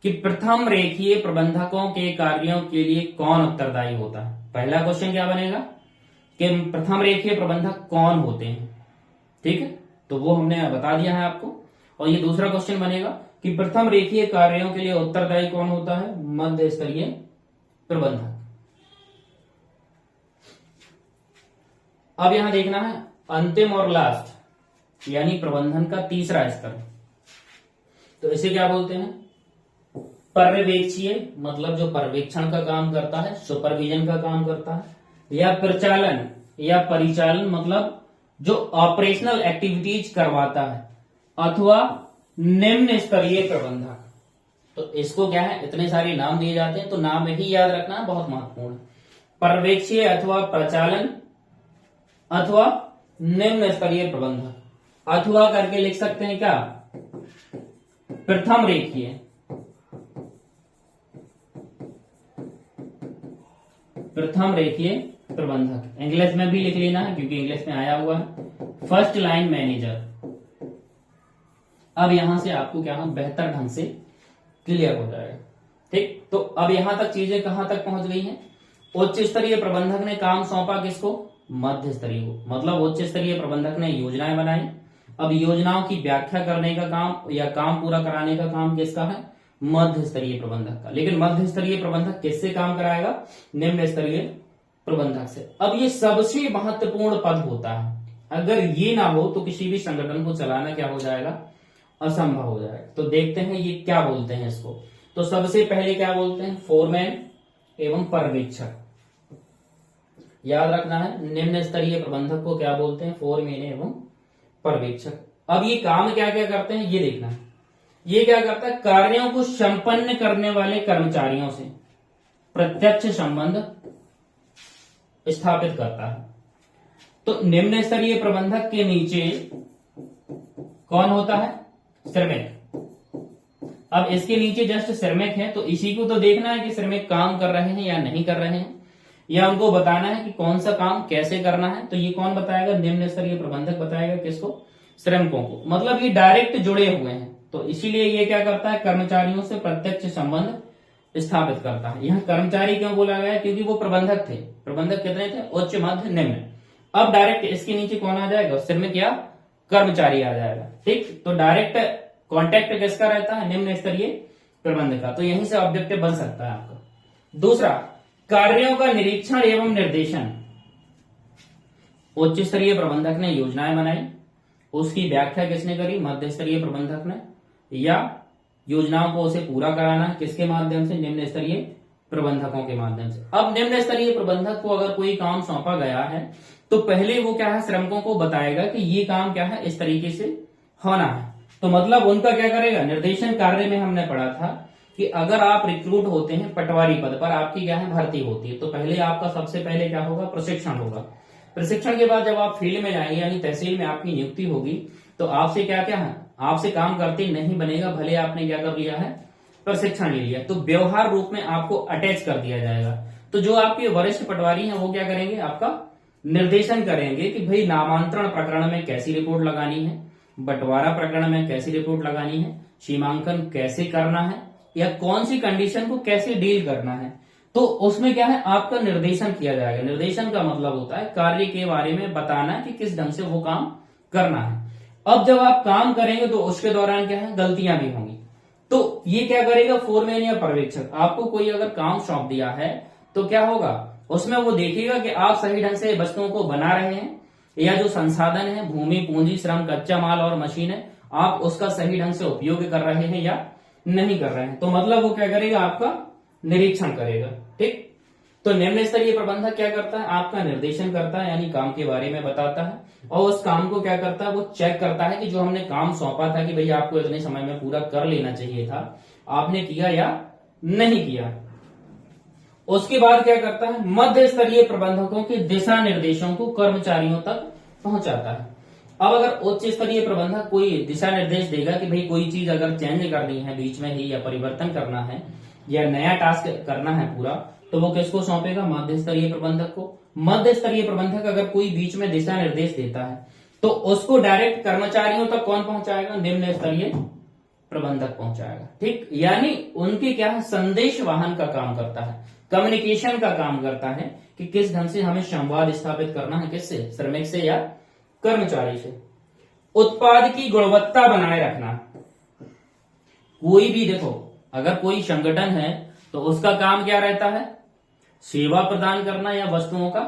S1: कि प्रथम रेखीय प्रबंधकों के कार्यों के लिए कौन उत्तरदायी होता है। पहला क्वेश्चन क्या बनेगा कि प्रथम रेखीय प्रबंधक कौन होते हैं। ठीक है, तो वो हमने बता दिया है आपको। और ये दूसरा क्वेश्चन बनेगा कि प्रथम रेखीय कार्यों के लिए उत्तरदायी कौन होता है? मध्य स्तरीय प्रबंधक। अब यहां देखना है अंतिम और लास्ट, यानी प्रबंधन का तीसरा स्तर। तो इसे क्या बोलते हैं? पर्यवेक्षीय, मतलब जो पर्यवेक्षण का काम करता है, सुपरविजन का काम करता है, या प्रचालन या परिचालन, मतलब जो ऑपरेशनल एक्टिविटीज करवाता है, अथवा निम्न स्तरीय प्रबंधक। तो इसको क्या है? इतने सारे नाम दिए जाते हैं तो नाम ही याद रखना बहुत महत्वपूर्ण है। पर्यवेक्षीय अथवा प्रचालन अथवा निम्न स्तरीय प्रबंधक। अथवा करके लिख सकते हैं क्या? प्रथम रेखीय, प्रथम रेखीय प्रबंधक। इंग्लिश में भी लिख लेना है क्योंकि इंग्लिश में आया हुआ है, फर्स्ट लाइन मैनेजर। अब यहां से आपको क्या है? बेहतर ढंग से क्लियर हो जाएगा। ठीक, तो अब यहां तक चीजें कहां तक पहुंच गई हैं? उच्च स्तरीय प्रबंधक ने काम सौंपा किसको? मध्य स्तरीय को। मतलब उच्च स्तरीय प्रबंधक ने योजनाएं बनाई। अब योजनाओं की व्याख्या करने का काम या काम पूरा कराने का काम किसका है? मध्य स्तरीय प्रबंधक का। लेकिन मध्य स्तरीय प्रबंधक किससे काम कराएगा? निम्न स्तरीय प्रबंधक से। अब ये सबसे महत्वपूर्ण पद होता है, अगर ये ना हो तो किसी भी संगठन को चलाना क्या हो जाएगा? असंभव हो जाएगा। तो देखते हैं ये क्या बोलते हैं इसको। तो सबसे पहले क्या बोलते हैं? फोरमैन एवं पर्यवेक्षक। याद रखना है, निम्न स्तरीय प्रबंधक को क्या बोलते हैं? फोरमैन एवं पर्यवेक्षक। अब ये काम क्या क्या करते हैं ये देखना है। ये क्या करता है? कार्यों को संपन्न करने वाले कर्मचारियों से प्रत्यक्ष संबंध स्थापित करता है। तो निम्न स्तरीय प्रबंधक के नीचे कौन होता है? श्रमिक। अब इसके नीचे जस्ट श्रमिक है, तो इसी को तो देखना है कि श्रमिक काम कर रहे हैं या नहीं कर रहे हैं, या उनको बताना है कि कौन सा काम कैसे करना है। तो ये कौन बताएगा? निम्न स्तरीय प्रबंधक बताएगा। किसको? श्रमिकों को। मतलब ये डायरेक्ट जुड़े हुए हैं, तो इसीलिए ये क्या करता है? कर्मचारियों से प्रत्यक्ष संबंध स्थापित करता है। यहाँ कर्मचारी क्यों बोला गया? क्योंकि वो प्रबंधक थे। प्रबंधक कितने थे? उच्च, मध्य, निम्न। अब डायरेक्ट इसके नीचे कौन आ जाएगा? श्रमिक या कर्मचारी आ जाएगा। ठीक, तो डायरेक्ट कॉन्टेक्ट किसका रहता है? निम्न स्तरीय प्रबंधक का। तो यहीं से ऑब्जेक्टिव बन सकता है आपका। दूसरा, कार्यों का निरीक्षण एवं निर्देशन। उच्च स्तरीय प्रबंधक ने योजनाएं बनाई, उसकी व्याख्या किसने करी? मध्य स्तरीय प्रबंधक ने। या योजनाओं को उसे पूरा कराना है किसके माध्यम से? निम्न स्तरीय प्रबंधकों के माध्यम से। अब निम्न स्तरीय प्रबंधक को अगर कोई काम सौंपा गया है तो पहले वो क्या है? श्रमिकों को बताएगा कि ये काम क्या है, इस तरीके से होना है। तो मतलब उनका क्या करेगा? निर्देशन कार्य में हमने पढ़ा था कि अगर आप रिक्रूट होते हैं पटवारी पद पर, आपकी क्या है? भर्ती होती है, तो पहले आपका सबसे पहले क्या होगा? प्रशिक्षण होगा। प्रशिक्षण के बाद जब आप फील्ड में जाएंगे, यानी तहसील में आपकी नियुक्ति होगी, तो आपसे क्या क्या है? आपसे काम करते नहीं बनेगा, भले आपने क्या कर लिया है? प्रशिक्षण ले लिया। तो व्यवहार रूप में आपको अटैच कर दिया जाएगा। तो जो आपके वरिष्ठ पटवारी हैं वो क्या करेंगे? आपका निर्देशन करेंगे कि भाई नामांतरण प्रकरण में कैसी रिपोर्ट लगानी है, बंटवारा प्रकरण में कैसी रिपोर्ट लगानी है, सीमांकन कैसे करना है, या कौन सी कंडीशन को कैसे डील करना है। तो उसमें क्या है? आपका निर्देशन किया जाएगा। निर्देशन का मतलब होता है कार्य के बारे में बताना कि किस ढंग से वो काम करना है। अब जब आप काम करेंगे तो उसके दौरान क्या है? गलतियां भी होंगी। तो ये क्या करेगा? फोरमैन या पर्यवेक्षक आपको कोई अगर काम सौंप दिया है तो क्या होगा? उसमें वो देखेगा कि आप सही ढंग से वस्तुओं को बना रहे हैं, या जो संसाधन है, भूमि, पूंजी, श्रम, कच्चा माल और मशीन है, आप उसका सही ढंग से उपयोग कर रहे हैं या नहीं कर रहे हैं। तो मतलब वो क्या करेगा? आपका निरीक्षण करेगा। ठीक, तो निम्न स्तरीय प्रबंधक क्या करता है? आपका निर्देशन करता है, यानी काम के बारे में बताता है, और उस काम को क्या करता है? वो चेक करता है कि जो हमने काम सौंपा था कि भाई आपको इतने समय में पूरा कर लेना चाहिए था, आपने किया या नहीं किया। उसके बाद क्या करता है? मध्य स्तरीय प्रबंधकों के दिशा निर्देशों को कर्मचारियों तक पहुंचाता है। अब अगर उच्च स्तरीय प्रबंधक कोई दिशा निर्देश देगा कि भाई कोई चीज अगर चेंज करनी है बीच में ही, या परिवर्तन करना है, या नया टास्क करना है पूरा, तो वो किसको सौंपेगा? मध्य स्तरीय प्रबंधक को। मध्य स्तरीय प्रबंधक अगर कोई बीच में दिशा निर्देश देता है तो उसको डायरेक्ट कर्मचारियों तक कौन पहुंचाएगा? निम्न स्तरीय प्रबंधक पहुंचाएगा। ठीक, यानी उनके क्या है? संदेश वाहन का काम करता है, कम्युनिकेशन का काम करता है कि किस ढंग से हमें संवाद स्थापित करना है, किससे? श्रमिक से या कर्मचारी से। उत्पाद की गुणवत्ता बनाए रखना। कोई भी देखो, अगर कोई संगठन है तो उसका काम क्या रहता है? सेवा प्रदान करना या वस्तुओं का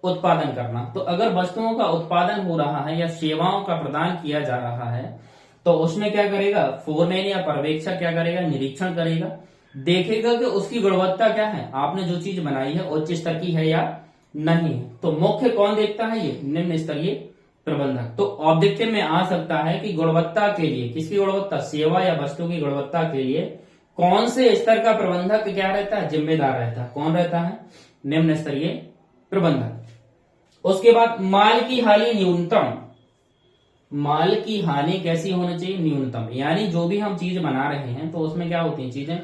S1: उत्पादन करना। तो अगर वस्तुओं का उत्पादन हो रहा है या सेवाओं का प्रदान किया जा रहा है तो उसमें क्या करेगा? फोरमैन या पर्यवेक्षक क्या करेगा? निरीक्षण करेगा, देखेगा कि उसकी गुणवत्ता क्या है, आपने जो चीज बनाई है उच्च स्तर की है या नहीं है। तो मुख्य कौन देखता है? ये निम्न स्तरीय प्रबंधक। तो ऑब्जेक्टिव में आ सकता है कि गुणवत्ता के लिए, किसकी गुणवत्ता? सेवा या वस्तु की गुणवत्ता के लिए कौन से स्तर का प्रबंधक क्या रहता है? जिम्मेदार रहता है। कौन रहता है? निम्न स्तरीय प्रबंधक। उसके बाद माल की हानि न्यूनतम। माल की हानि कैसी होनी चाहिए? न्यूनतम। यानी जो भी हम चीज बना रहे हैं तो उसमें क्या होती है? चीजें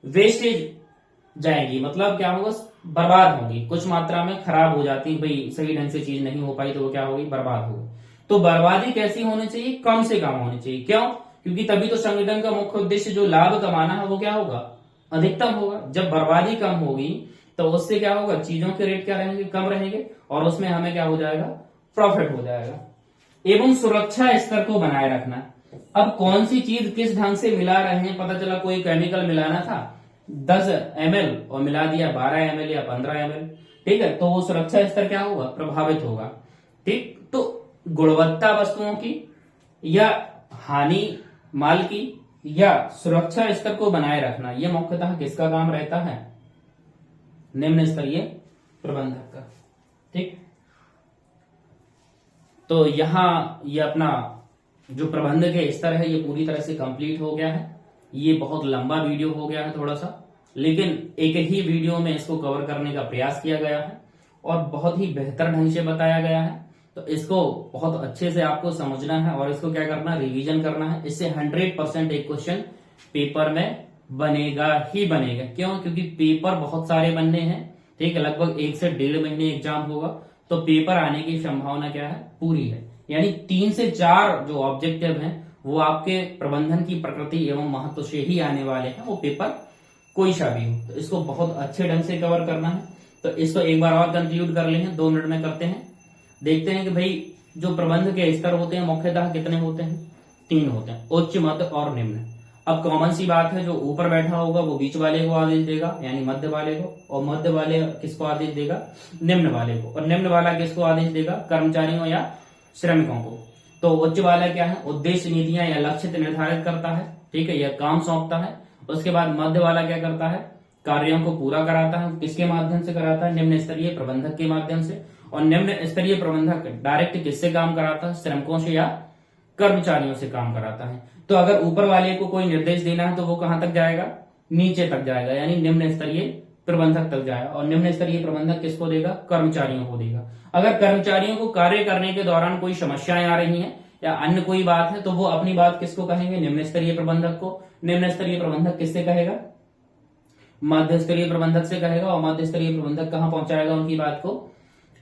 S1: वेस्टेज जाएगी, मतलब क्या होगा? बर्बाद होगी, कुछ मात्रा में खराब हो जाती है। भाई सही ढंग से चीज नहीं हो पाई तो वो क्या होगी? बर्बाद होगी। तो बर्बादी कैसी होनी चाहिए? कम से कम होनी चाहिए। क्यों? क्योंकि तभी तो संगठन का मुख्य उद्देश्य जो लाभ कमाना है वो क्या होगा? अधिकतम होगा। जब बर्बादी कम होगी तो उससे क्या होगा? चीजों के रेट क्या रहेंगे? कम रहेंगे, और उसमें हमें क्या हो जाएगा? प्रॉफिट हो जाएगा। एवं सुरक्षा स्तर को बनाए रखना। अब कौन सी चीज किस ढंग से मिला रहे हैं? पता चला कोई केमिकल मिलाना था 10 ml और मिला दिया 12 ml या 15 ml, ठीक है, तो वो सुरक्षा स्तर क्या होगा? प्रभावित होगा। ठीक, तो गुणवत्ता वस्तुओं की या हानि माल की या सुरक्षा स्तर को बनाए रखना, यह मुख्यतः किसका काम रहता है? निम्न स्तरीय प्रबंधक का। ठीक, तो यहां ये अपना जो प्रबंधक के स्तर है ये पूरी तरह से कंप्लीट हो गया है। ये बहुत लंबा वीडियो हो गया है थोड़ा सा, लेकिन एक ही वीडियो में इसको कवर करने का प्रयास किया गया है और बहुत ही बेहतर ढंग से बताया गया है। तो इसको बहुत अच्छे से आपको समझना है और इसको क्या करना है, रिवीजन करना है। इससे 100% एक क्वेश्चन पेपर में बनेगा ही बनेगा। क्यों? क्योंकि पेपर बहुत सारे बनने हैं, ठीक है, लगभग 1 से 1.5 महीने एग्जाम होगा, तो पेपर आने की संभावना क्या है, पूरी है। यानी 3 से 4 जो ऑब्जेक्टिव हैं वो आपके प्रबंधन की प्रकृति एवं महत्व से ही आने वाले हैं, वो पेपर कोई सा भी हो। तो इसको बहुत अच्छे ढंग से कवर करना है। तो इसको एक बार और कंक्लूड कर लेंगे, 2 मिनट में करते हैं। देखते हैं कि भाई जो प्रबंध के स्तर होते हैं मुख्यतः कितने होते हैं, 3 होते हैं, उच्च, मध्य और निम्न। अब कॉमन सी बात है, जो ऊपर बैठा होगा वो बीच वाले को आदेश देगा, यानी मध्य वाले को, और मध्य वाले किसको आदेश देगा, निम्न वाले को, और निम्न वाला किसको आदेश देगा, कर्मचारियों या श्रमिकों को। तो उच्च वाला क्या है, उद्देश्य, नीतियां या लक्ष्य निर्धारित करता है, ठीक है, यह काम सौंपता है। उसके बाद मध्य वाला क्या करता है, कार्यों को पूरा कराता है। किसके माध्यम से कराता है, निम्न स्तरीय प्रबंधक के माध्यम से। और निम्न स्तरीय प्रबंधक डायरेक्ट किससे काम कराता है, श्रमिकों से या कर्मचारियों से काम कराता है। तो अगर ऊपर वाले को कोई निर्देश देना है तो वो कहां तक जाएगा, नीचे तक जाएगा, यानी निम्न स्तरीय प्रबंधक तक जाएगा। और निम्न स्तरीय प्रबंधक किसको देगा, कर्मचारियों को देगा। अगर कर्मचारियों को कार्य करने के दौरान कोई समस्याएं आ रही हैं या अन्य कोई बात है तो वो अपनी बात किसको कहेंगे, निम्न स्तरीय प्रबंधक को। निम्न स्तरीय प्रबंधक किससे कहेगा, मध्य स्तरीय प्रबंधक से कहेगा। और मध्य स्तरीय प्रबंधक कहां पहुंचाएगा उनकी बात को,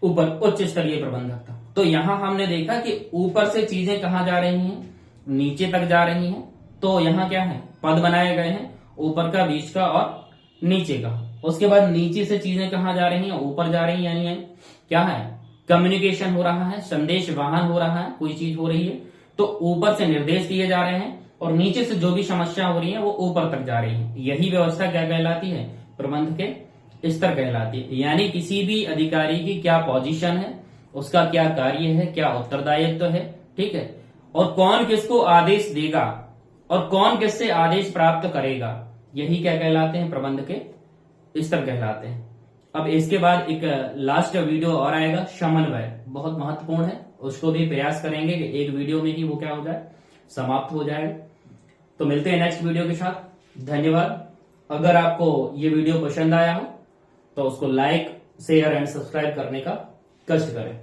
S1: ऊपर उच्च स्तरीय प्रबंधक तक। तो यहां हमने देखा कि ऊपर से चीजें कहां जा रही हैं, नीचे तक जा रही हैं। तो यहाँ क्या है, पद बनाए गए हैं, ऊपर का, बीच का और नीचे का। उसके बाद नीचे से चीजें कहां जा रही हैं, ऊपर जा रही हैं, यानी क्या है, कम्युनिकेशन हो रहा है, संदेश वाहन हो रहा है, कोई चीज हो रही है तो ऊपर से निर्देश दिए जा रहे हैं, और नीचे से जो भी समस्या हो रही है वो ऊपर तक जा रही है। यही व्यवस्था क्या कहलाती है, प्रबंध के स्तर कहलाती है। यानी किसी भी अधिकारी की क्या पोजीशन है, उसका क्या कार्य है, क्या उत्तरदायित्व है, ठीक है, और कौन किसको आदेश देगा और कौन किससे आदेश प्राप्त करेगा, यही क्या कहलाते हैं, प्रबंध के स्तर कहलाते हैं। अब इसके बाद एक लास्ट वीडियो और आएगा, समन्वय, बहुत महत्वपूर्ण है, उसको भी प्रयास करेंगे कि एक वीडियो में ही वो क्या हो जाए, समाप्त हो जाए। तो मिलते हैं नेक्स्ट वीडियो के साथ। धन्यवाद। अगर आपको ये वीडियो पसंद आया हो तो उसको लाइक, शेयर एंड सब्सक्राइब करने का कष्ट करें।